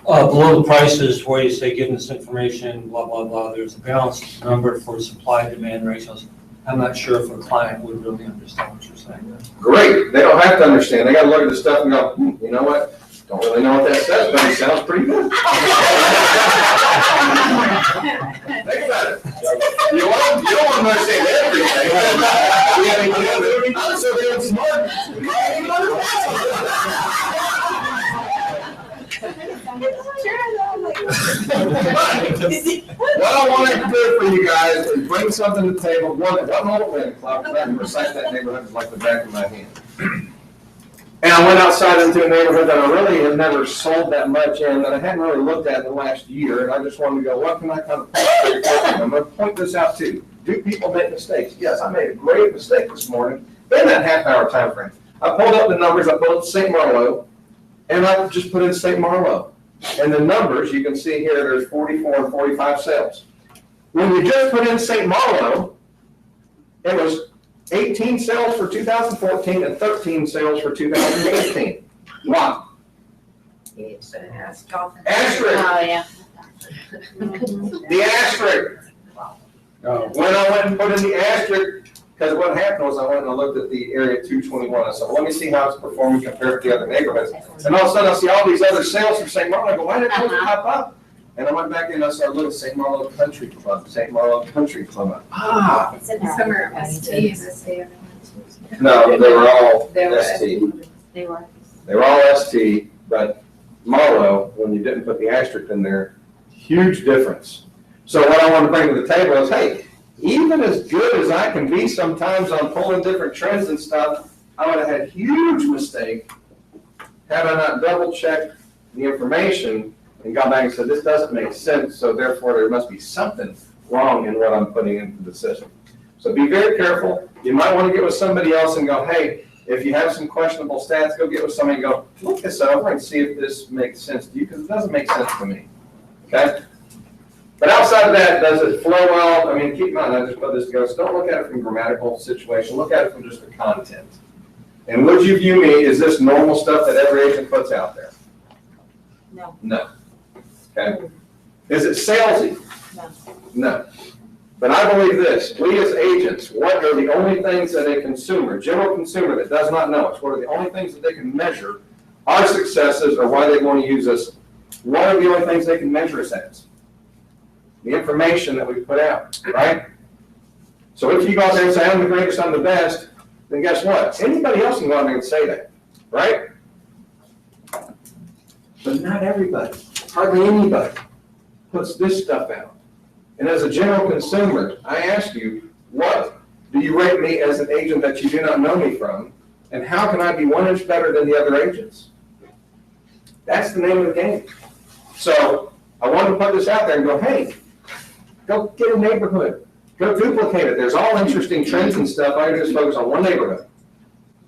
Below the prices where you say, given this information, blah, blah, blah, there's a balanced number for supply and demand ratios. I'm not sure if a client would really understand what you're saying. Great. They don't have to understand. They got to look at the stuff and go, you know what? Don't really know what that says, but it sounds pretty good. Think about it. You don't want to understand everything. I'm so damn smart. What I want to do for you guys is bring something to the table. One Old Atlanta Club, because I can recite that neighborhood like the back of my hand. And I went outside into a neighborhood that I really had never sold that much in, that I hadn't really looked at in the last year, and I just wanted to go, what can I kind of point to? I'm going to point this out too. Do people make mistakes? Yes, I made a great mistake this morning in that half-hour time frame. I pulled up the numbers, I pulled up St. Marlowe, and I just put in St. Marlowe. And the numbers, you can see here, there's 44 and 45 sales. When you just put in St. Marlowe, it was 18 sales for 2014 and 13 sales for 2015. Why? Asterisk. Oh, yeah. The asterisk, Oh, when I went and put in the asterisk, because what happened was I went and I looked at the area 221. I said, well, let me see how it's performing compared to the other neighborhoods. And all of a sudden I see all these other sales from St. Marlowe. I go, why did those pop up? And I went back in and I started looking at St. Marlowe Country Club, St. Marlowe Country Club. Ah, It's in the summer STs. no, they were all They were ST. They were. They were all ST, but Marlowe, when you didn't put the asterisk in there, huge difference. So what I want to bring to the table is, hey, even as good as I can be sometimes on pulling different trends and stuff, I would have had a huge mistake had I not double checked the information and got back and said, this doesn't make sense, so therefore there must be something wrong in what I'm putting into the system. So be very careful. You might want to get with somebody else and go, hey, if you have some questionable stats, go get with somebody and go, look this over and see if this makes sense to you, because it doesn't make sense to me, okay? But outside of that, does it flow well? I mean, keep in mind, I just put this together, so don't look at it from grammatical situation, look at it from just the content. And would you view me, is this normal stuff that every agent puts out there? No. No. Okay? Is it salesy? No. No. But I believe this, we as agents, what are the only things that a consumer, general consumer that does not know us, what are the only things that they can measure our successes or why they want to use us? What are the only things they can measure us as? The information that we put out, right? So if you go out there and say, I'm the greatest, I'm the best, then guess what? Anybody else can go out there and say that, right? But not everybody, hardly anybody puts this stuff out. And as a general consumer, I ask you, what do you rate me as an agent that you do not know me from? And how can I be 1 inch better than the other agents? That's the name of the game. So I wanted to put this out there and go, hey, go get a neighborhood. Go duplicate it. There's all interesting trends and stuff. I just focus on one neighborhood.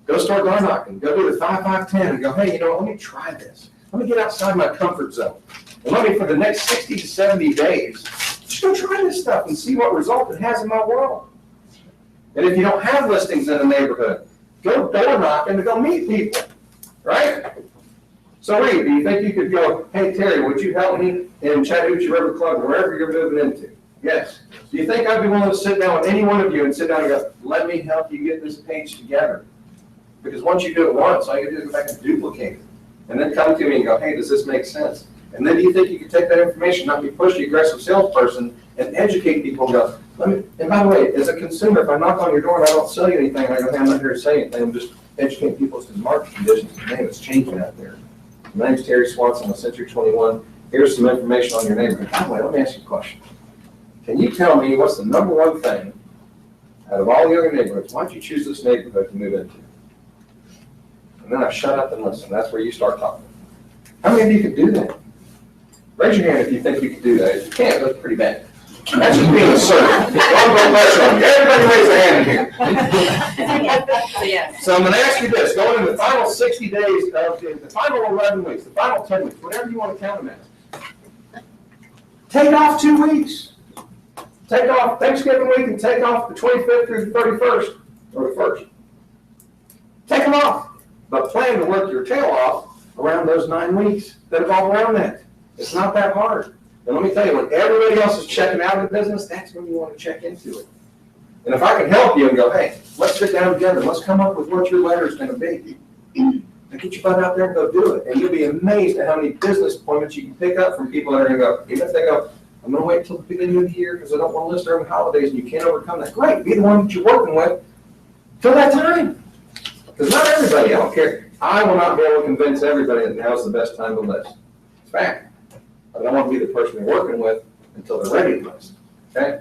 Go start door knocking. Go do the 5-5-10 and go, hey, you know, let me try this. Let me get outside my comfort zone. And let me, for the next 60 to 70 days, just go try this stuff and see what result it has in my world. And if you don't have listings in the neighborhood, go door knocking to go meet people, right? So Reed, do you think you could go, hey, Terry, would you help me in Chattahoochee River Club, wherever you're moving into? Yes. Do you think I'd be willing to sit down with any one of you and sit down and go, let me help you get this page together? Because once you do it once, all you do is go back and duplicate it. And then come to me and go, hey, does this make sense? And then do you think you could take that information, not be pushy, aggressive salesperson, and educate people and go, let me, and by the way, as a consumer, if I knock on your door and I don't sell you anything, and I go, hey, I'm not here to sell you anything, I'm just educating people as to the market conditions, the name is changing out there. My name's Terry Swanson, I'm a Century 21. Here's some information on your neighborhood. By the way, let me ask you a question. Can you tell me what's the number one thing out of all the other neighborhoods, why don't you choose this neighborhood to move into? And then I shut up and listen. That's where you start talking. How many of you could do that? Raise your hand if you think you could do that. If you can't, that's pretty bad. That's just being assertive. Don't go pressure on you. Everybody raise their hand in here. So I'm going to ask you this. Going into the final 60 days, the final 11 weeks, the final 10 weeks, whatever you want to count them as. Take off 2 weeks. Take off Thanksgiving week and take off the 25th through the 31st or the 1st. Take them off. But plan to work your tail off around those 9 weeks that evolve around that. It's not that hard. And let me tell you, when everybody else is checking out of the business, that's when you want to check into it. And if I can help you and go, hey, let's sit down together, let's come up with what your letter is going to be. And get your butt out there and go do it. And you'll be amazed at how many business appointments you can pick up from people that are going to go, even if they go, I'm going to wait until the beginning of the year because I don't want to list during the holidays and you can't overcome that. Great, be the one that you're working with till that time. Because not everybody, I don't care. I will not be able to convince everybody that now is the best time to list. It's fact. But I want to be the person you're working with until they're ready to list. Okay?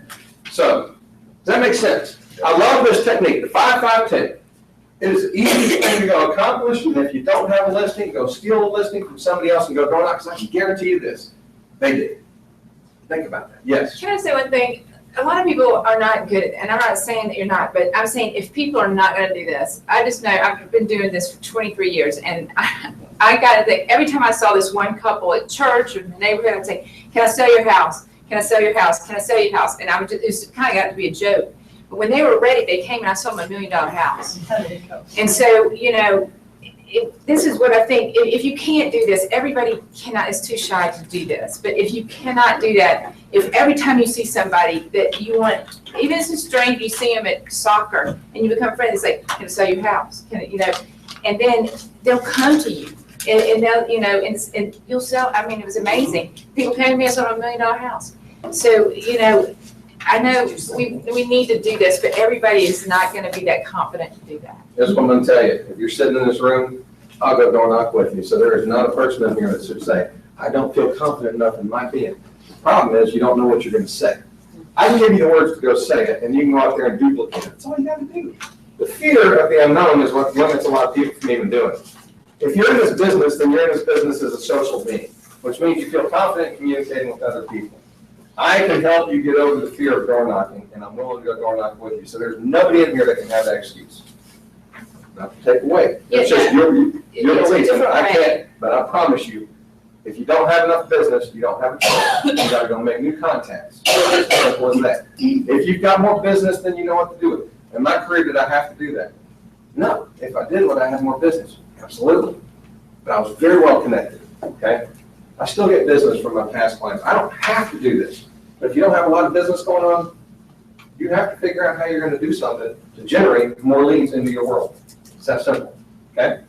So, does that make sense? I love this technique, the 5-5-10. It is the easiest thing to go accomplish, and if you don't have a listing, go steal a listing from somebody else and go door knock, because I can guarantee you this. They did. Think about that. Yes. Can I say one thing? A lot of people are not good at, and I'm not saying that you're not, but I'm saying if people are not going to do this, I just know I've been doing this for 23 years, and I got to think, every time I saw this one couple at church or in the neighborhood, I'd say, can I sell your house? Can I sell your house? Can I sell your house? And I would just, it kind of got to be a joke. But when they were ready, they came and I sold them $1 million house. And so, you know, this is what I think, if you can't do this, everybody is too shy to do this. But if you cannot do that, if every time you see somebody that you want, even if it's a stranger, you see them at soccer and you become friends, it's like, can I sell your house? Can I, and then they'll come to you and they'll, and you'll sell. I mean, it was amazing. People came to me, I sold a $1 million house. So, I know we need to do this, but everybody is not going to be that confident to do that. That's what I'm gonna tell you. If you're sitting in this room, I'll go door knock with you. So there is not a person in here that should say, I don't feel confident enough in my being. The problem is you don't know what you're gonna say. I can give you the words to go say it, and you can go out there and duplicate it. That's all you gotta do. The fear of the unknown is what limits a lot of people from even doing it. If you're in this business, then you're in this business as a social being, which means you feel confident communicating with other people. I can help you get over the fear of door knocking, and I'm willing to go door knock with you. So there's nobody in here that can have that excuse. Not to take away. It's just your belief. I can't, but I promise you, if you don't have enough business, you don't have a choice. You gotta go make new contacts. Simple as that. If you've got more business, then you know what to do with it. In my career, did I have to do that? No. If I did, would I have more business? Absolutely. But I was very well connected, okay? I still get business from my past clients. I don't have to do this. But if you don't have a lot of business going on, you have to figure out how you're going to do something to generate more leads into your world. It's that simple, okay?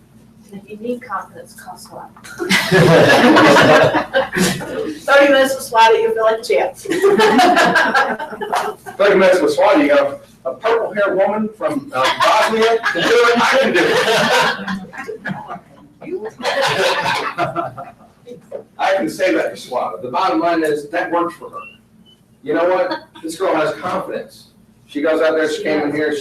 And if you need confidence, cost a lot. 30 minutes with Swati, you feel like a champ. 30 minutes with Swati, you got a purple-haired woman from Bosnia to do it. I can do it. I can say that to Swati. The bottom line is that works for her. You know what? This girl has confidence. She goes out there, she came in here,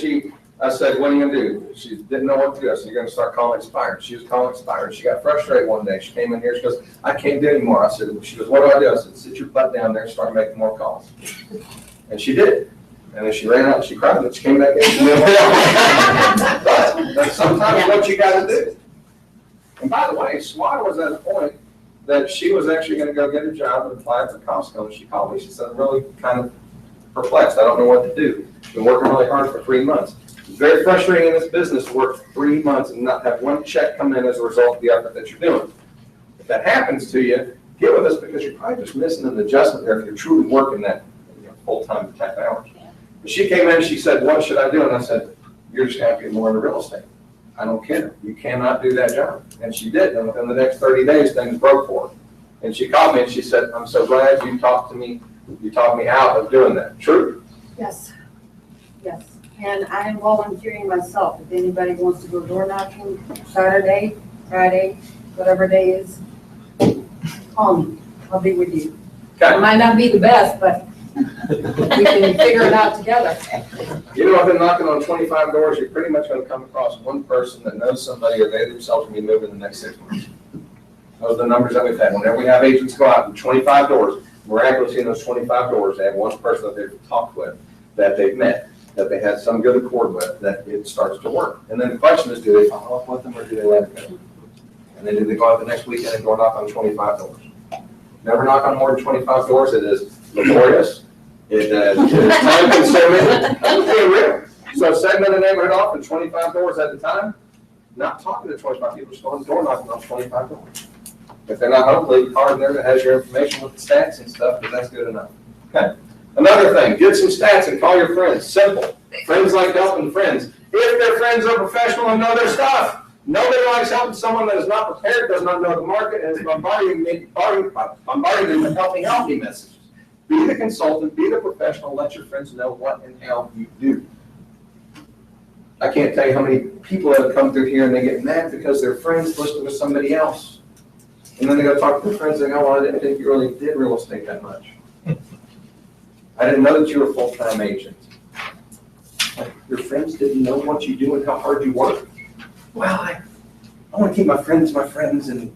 I said, what are you gonna do? She didn't know what to do. I said, you're gonna start calling expired. She was calling expired. She got frustrated one day. She came in here, she goes, I can't do anymore. I said, she goes, what do I do? I said, sit your butt down there and start making more calls. And she did. And then she ran out and she cried and she came back in. But that's sometimes what you gotta do. And by the way, Swati was at a point that she was actually gonna go get a job and apply for Costco. And she called me, she said, I'm really kind of perplexed. I don't know what to do. Been working really hard for 3 months. It's very frustrating in this business to work 3 months and not have one check come in as a result of the effort that you're doing. If that happens to you, get with us because you're probably just missing an adjustment there if you're truly working that full-time type hours. But she came in, she said, what should I do? And I said, you're just gonna have to get more into real estate. I don't care. You cannot do that job. And she did. And within the next 30 days, things broke for her. And she called me and she said, I'm so glad you talked me out of doing that. True? Yes, yes. And I am volunteering myself. If anybody wants to go door knocking Saturday, Friday, whatever day is, call me. I'll be with you. Okay. It might not be the best, but we can figure it out together. You know, I've been knocking on 25 doors. You're pretty much going to come across one person that knows somebody or they themselves will be moving in the next 6 months. Those are the numbers that we've had. Whenever we have agents go out and 25 doors, miraculously in those 25 doors, they have one person that they've talked with, that they've met, that they had some good accord with, that it starts to work. And then the question is, do they follow up with them or do they let it go? And then do they go out the next weekend and go knock on 25 doors? Never knock on more than 25 doors. It is laborious. It is time consuming. I'm being real. So segment the neighborhood off in 25 doors at a time, not talking to 25 people, just going door knocking on 25 doors. If they're not home, leave a card in there that has your information with the stats and stuff, but that's good enough. Okay. Another thing, get some stats and call your friends. Simple. Friends like helping friends. If their friends are professional and know their stuff. Nobody likes helping someone that is not prepared, does not know the market, and is bombarding them with help me messages. Be the consultant, be the professional, let your friends know what and how you do. I can't tell you how many people that have come through here and they get mad because their friends listed with somebody else. And then they go talk to their friends and go, well, I didn't think you really did real estate that much. I didn't know that you were a full-time agent. Like, your friends didn't know what you do and how hard you work. Well, I want to keep my friends and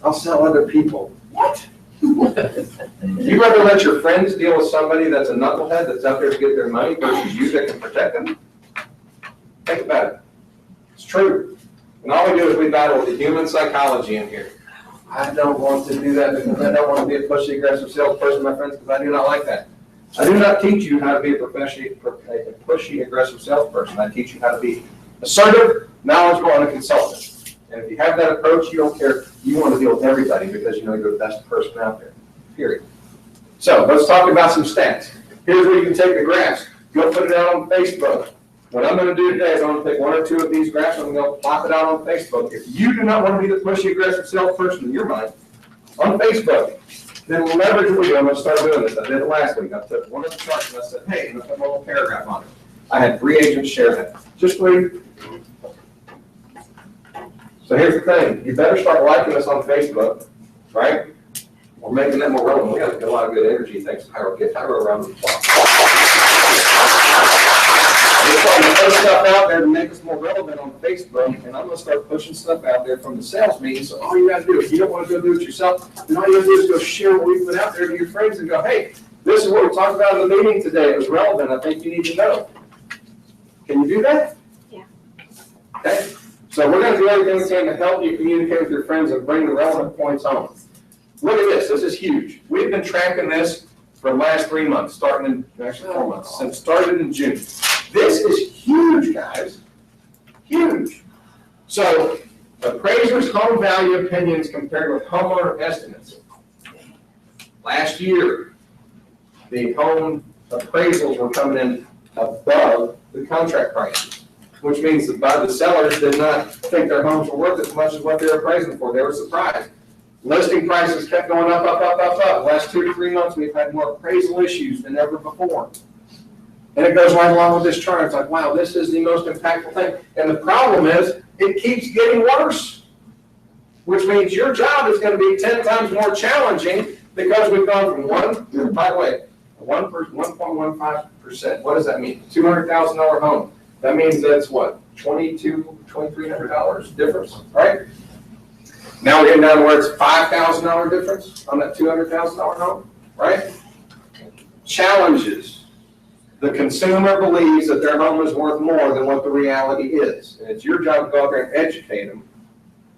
I'll sell other people. What? You'd rather let your friends deal with somebody that's a knucklehead that's out there to get their money versus you that can protect them? Think about it. It's true. And all we do is we battle the human psychology in here. I don't want to do that because I don't want to be a pushy, aggressive salesperson, my friends, because I do not like that. I do not teach you how to be a pushy, aggressive salesperson. I teach you how to be assertive, knowledgeable, and a consultant. And if you have that approach, you don't care, you want to deal with everybody because you know you're the best person out there, period. So let's talk about some stats. Here's where you can take the graphs. Go put it out on Facebook. What I'm going to do today is I'm going to take 1 or 2 of these graphs and I'm going to plop it out on Facebook. If you do not want to be the pushy, aggressive salesperson in your mind on Facebook, then we'll leverage what we do. I'm going to start doing this. I did it last week. I took one of the charts and I said, hey, and I put a little paragraph on it. I had 3 agents share that. Just read. So here's the thing. You better start liking us on Facebook, right? We're making that more relevant. We got a lot of good energy. Thanks to Tyro. Get Tyro around the clock. We're starting to put stuff out there to make us more relevant on Facebook, and I'm going to start pushing stuff out there from the sales meeting. So all you got to do, if you don't want to go do it yourself, then all you got to do is go share what we put out there to your friends and go, hey, this is what we talked about in the meeting today. It was relevant. I think you need to know. Can you do that? Yeah. Okay. So we're going to do everything we can to help you communicate with your friends and bring the relevant points home. Look at this. This is huge. We've been tracking this for the last 3 months, starting in, actually 4 months, since started in June. This is huge, guys. Huge. So appraisers' home value opinions compared with homeowner estimates. Last year, the home appraisals were coming in above the contract prices, which means that the sellers did not think their homes were worth as much as what they were appraising for. They were surprised. Listing prices kept going up, up, up, up, up. Last 2 to 3 months, we've had more appraisal issues than ever before. And it goes right along with this chart. It's like, wow, this is the most impactful thing. And the problem is, it keeps getting worse, which means your job is going to be 10 times more challenging because we've gone from by the way, 1.15%. What does that mean? $200,000 home. That means that's what? $2,300 difference, right? Now we're getting down to where it's $5,000 difference on that $200,000 home, right? Challenges. The consumer believes that their home is worth more than what the reality is. And it's your job to go out there and educate them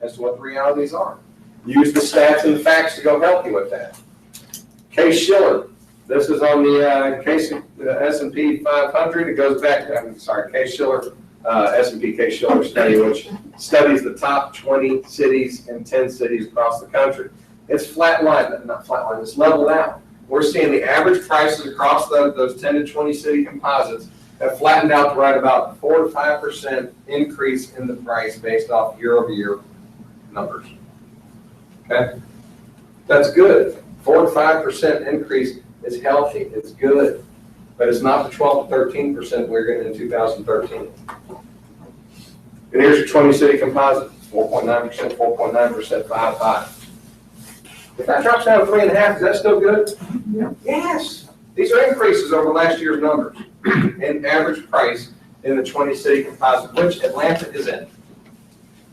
as to what the realities are. Use the stats and the facts to go help you with that. Case-Shiller. This is on the S&P 500. It goes back, Case-Shiller, S&P Case-Shiller study, which studies the top 20 cities and 10 cities across the country. It's flatlined, not flatlined, it's leveled out. We're seeing the average prices across those 10 to 20 city composites have flattened out to right about 4 to 5% increase in the price based off year-over-year numbers. Okay? That's good. 4 to 5% increase is healthy, it's good, but it's not the 12 to 13% we're getting in 2013. And here's your 20 city composite, 4.9%, 4.9%, 5.5. If that drops down to 3.5, is that still good? Yeah. Yes. These are increases over last year's numbers in average price in the 20 city composite, which Atlanta is in.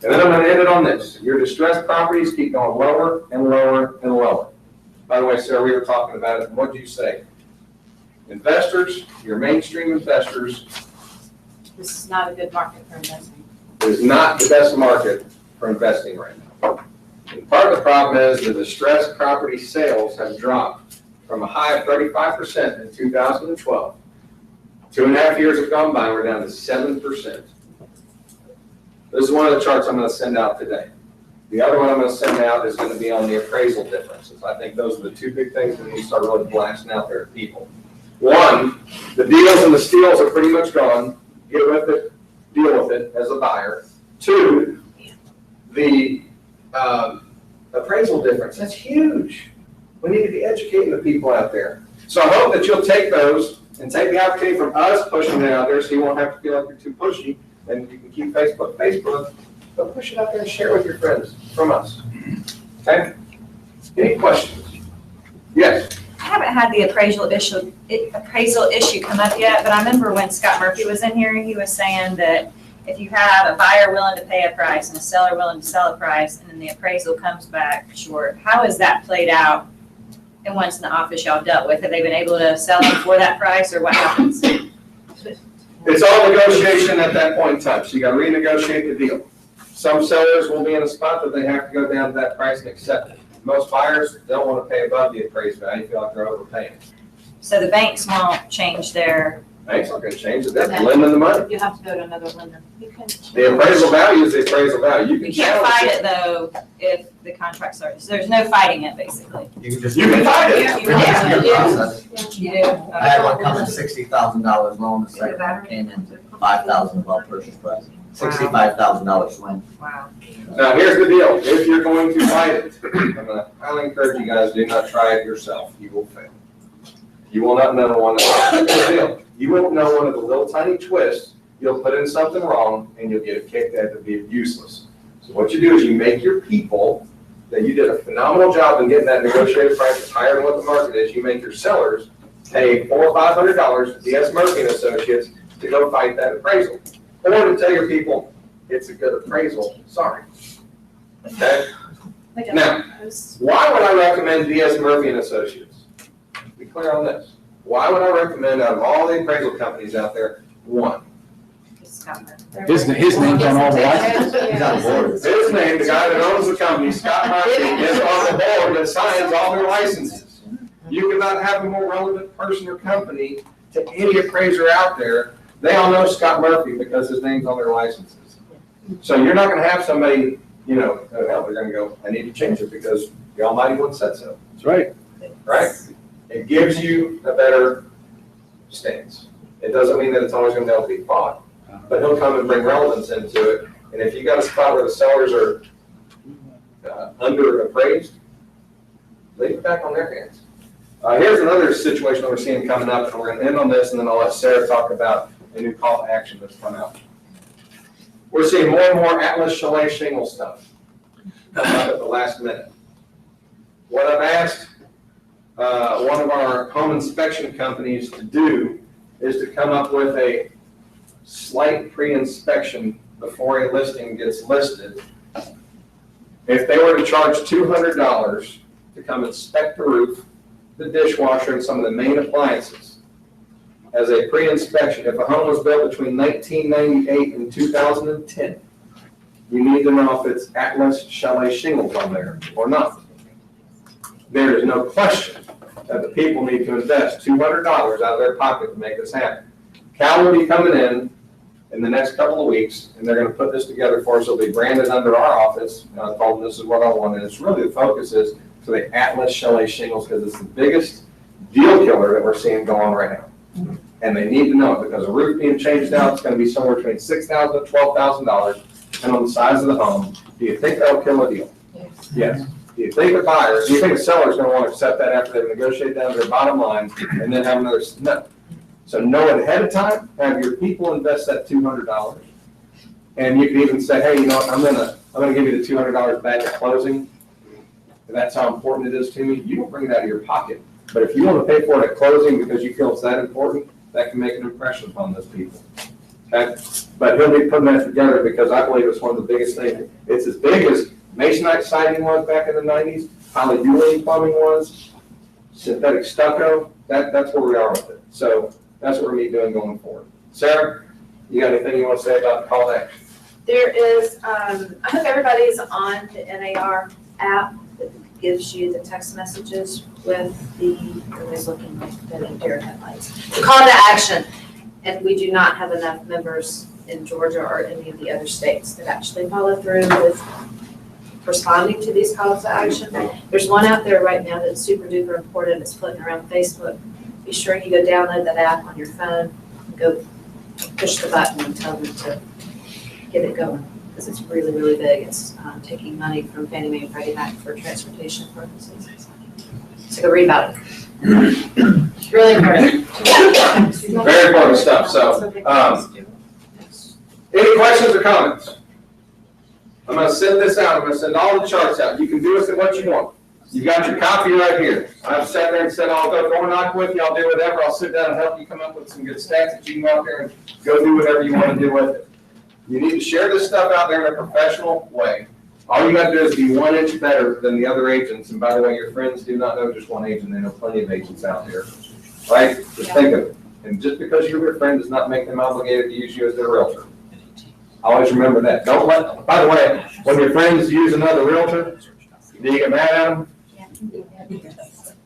And then I'm going to end it on this. Your distressed properties keep going lower and lower and lower. By the way, Sarah, we were talking about it. What did you say? Investors, your mainstream investors. This is not a good market for investing. It is not the best market for investing right now. And part of the problem is the distressed property sales have dropped from a high of 35% in 2012. 2.5 years have gone by, we're down to 7%. This is one of the charts I'm going to send out today. The other one I'm going to send out is going to be on the appraisal differences. I think those are the 2 big things that we start really blasting out there at people. 1, the deals and the steals are pretty much gone. Get with it, deal with it as a buyer. 2, the appraisal difference, that's huge. We need to be educating the people out there. So I hope that you'll take those and take the opportunity from us pushing it out there so you won't have to feel like you're too pushy, and you can keep Facebook, but push it out there and share it with your friends from us. Okay? Any questions? Yes? I haven't had the appraisal issue come up yet, but I remember when Scott Murphy was in here, he was saying that if you have a buyer willing to pay a price and a seller willing to sell a price, and then the appraisal comes back short, how has that played out? And once in the office y'all dealt with, have they been able to sell them for that price, or what happens? It's all negotiation at that point in time, so you gotta renegotiate the deal. Some sellers will be in a spot that they have to go down to that price and accept it. Most buyers don't want to pay above the appraised value, feel like they're overpaying. So the banks won't change their Bank's not gonna change it, they're lending the money. You have to go to another lender. You can. The appraisal value is the appraisal value. You can You can't challenge fight it though if the contract starts. There's no fighting it, basically. You can just. You can fight it. Yeah, you It's a can. good process. You do? I had one come in $60,000 loan, the second came in $5,000 above purchase price. $65,000 swing. Wow. Now, here's the deal, if you're going to fight it, I'm gonna highly encourage you guys, do not try it yourself, you will fail. You will not know one of the, you won't know one of the little tiny twists, you'll put in something wrong, and you'll get it kicked out to be useless. So what you do is you make your people, that you did a phenomenal job in getting that negotiated price that's higher than what the market is, you make your sellers pay $400 or $500 to DS Murphy and Associates to go fight that appraisal. Or to tell your people, it's a good appraisal, sorry. Okay? Now, why would I recommend DS Murphy and Associates? Be clear on this. Why would I recommend out of all the appraisal companies out there, one? His name's on all the licenses. He's on board. His name, the guy that owns the company, Scott Murphy, is on the board that signs all their licenses. You cannot have a more relevant person or company to any appraiser out there. They all know Scott Murphy because his name's on their licenses. So you're not gonna have somebody, you know, oh, hell, they're gonna go, I need to change it because the Almighty One said so, That's right. right? It gives you a better stance. It doesn't mean that it's always gonna be able to be fought, but he'll come and bring relevance into it. And if you got a spot where the sellers are under appraised, leave it back on their hands. Here's another situation that we're seeing coming up, and we're gonna end on this, and then I'll let Sarah talk about a new call to action that's come out. We're seeing more and more Atlas Chalet shingle stuff come up at the last minute. What I've asked one of our home inspection companies to do is to come up with a slight pre-inspection before a listing gets listed. If they were to charge $200 to come inspect the roof, the dishwasher, and some of the main appliances as a pre-inspection, if a home was built between 1998 and 2010, you need to know if it's Atlas Chalet shingles on there or not. There is no question that the people need to invest $200 out of their pocket to make this happen. Cal will be coming in the next couple of weeks, and they're going to put this together for us. It'll be branded under our office. I told them this is what I want, and it's really the focus is for the Atlas Chalet shingles because it's the biggest deal killer that we're seeing go on right now. And they need to know it because a roof being changed out, it's going to be somewhere between $6,000 and $12,000, and on the size of the home. Do you think that'll kill a deal? Yes. Do you think the buyer, do you think the seller is going to want to accept that after they've negotiated down to their bottom line and then have another, no. So know it ahead of time, have your people invest that $200. And you can even say, hey, you know what, I'm gonna give you the $200 back at closing. If that's how important it is to me, you don't bring it out of your pocket. But if you want to pay for it at closing because you feel it's that important, that can make an impression upon those people. Okay? But he'll be putting that together because I believe it's one of the biggest things. It's as big as masonite siding was back in the 90s, polyurethane plumbing was, synthetic stucco, that's where we are with it. So that's what we're going to be doing going forward. Sarah, you got anything you want to say about the call to action? There is, I hope everybody's on the NAR app that gives you the text messages with everybody's looking like the deer headlights. The call to action, and we do not have enough members in Georgia or any of the other states that actually follow through with responding to these calls to action. There's one out there right now that's super duper important. It's floating around Facebook. Be sure you go download that app on your phone and go push the button and tell them to get it going because it's really, really big. It's taking money from Fannie Mae and Freddie Mac for transportation purposes. So go read about it. Really important. Very important stuff. So, any questions or comments? I'm going to send this out. I'm going to send all the charts out. You can do with it what you want. You got your copy right here. I've sat there and said, I'll go door knock with you. I'll do whatever. I'll sit down and help you come up with some good stats that you can go out there and go do whatever you want to do with it. You need to share this stuff out there in a professional way. All you got to do is be 1 inch better than the other agents. And by the way, your friends do not know just one agent. They know plenty of agents out there. Right? Just think of it. And just because you're their friend does not make them obligated to use you as their realtor. Always remember that. Don't let, by the way, when your friends use another realtor, do you get mad at them?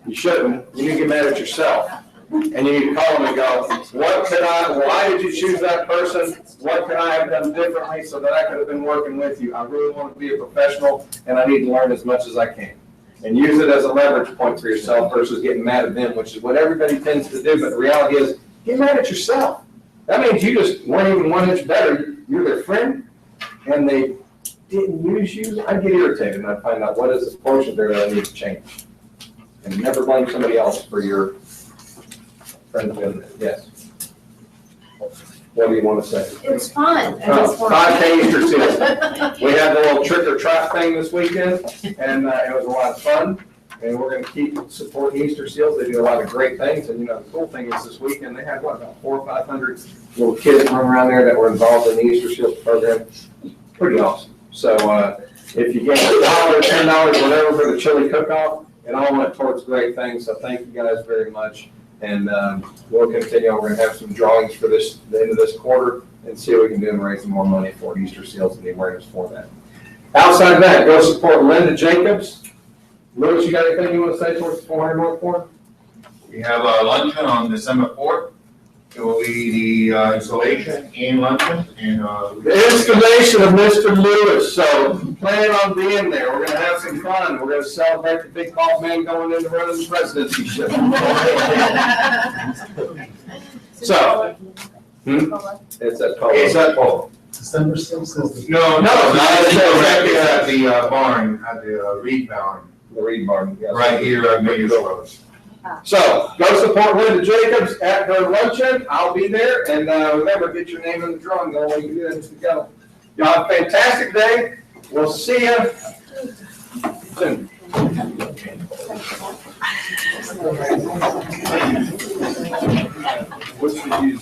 You shouldn't. You need to get mad at yourself And you call them and go, why did you choose that person? What could I have done differently so that I could have been working with you? I really want to be a professional and I need to learn as much as I can. And use it as a leverage point for yourself versus getting mad at them, which is what everybody tends to do. But the reality is, get mad at yourself. That means you just weren't even 1 inch better. You're their friend and they didn't use you. I'd get irritated and I'd find out what is this portion there that I need to change. And never blame somebody else for your friend doing that. Yes. What do you want to say? It was fun. 5K Easter seals. We had the little trick or treat thing this weekend, and it was a lot of fun. And we're going to keep supporting Easter seals. They do a lot of great things. And, you know, the cool thing is this weekend they had, about 400 or 500 little kids running around there that were involved in the Easter seals program. Pretty awesome. So if you get $1, $10, whatever for the chili cook-off, it all went towards great things. So thank you guys very much. And we'll continue. We're going to have some drawings for the end of this quarter and see what we can do and raise some more money for Easter seals and the awareness for that. Outside of that, go support Linda Jacobs. Louis, you got anything you want to say towards the 400 North Point? We have a luncheon on December 4th. It will be the installation and luncheon and. The installation of Mr. Lewis, so plan on being there. We're gonna have some fun. We're gonna celebrate the big bald man going into running the presidency ship. So, it's at Polo. It's at Polo. December 6th is the. No, at the barn, at the Reed Barn. The Reed Barn, yes. Right here at Mayor's Road. So, go support Linda Jacobs at her luncheon. I'll be there, and remember, get your name in the drawing. Go all you do is to go. Y'all have a fantastic day. We'll see you soon. What should you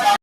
say?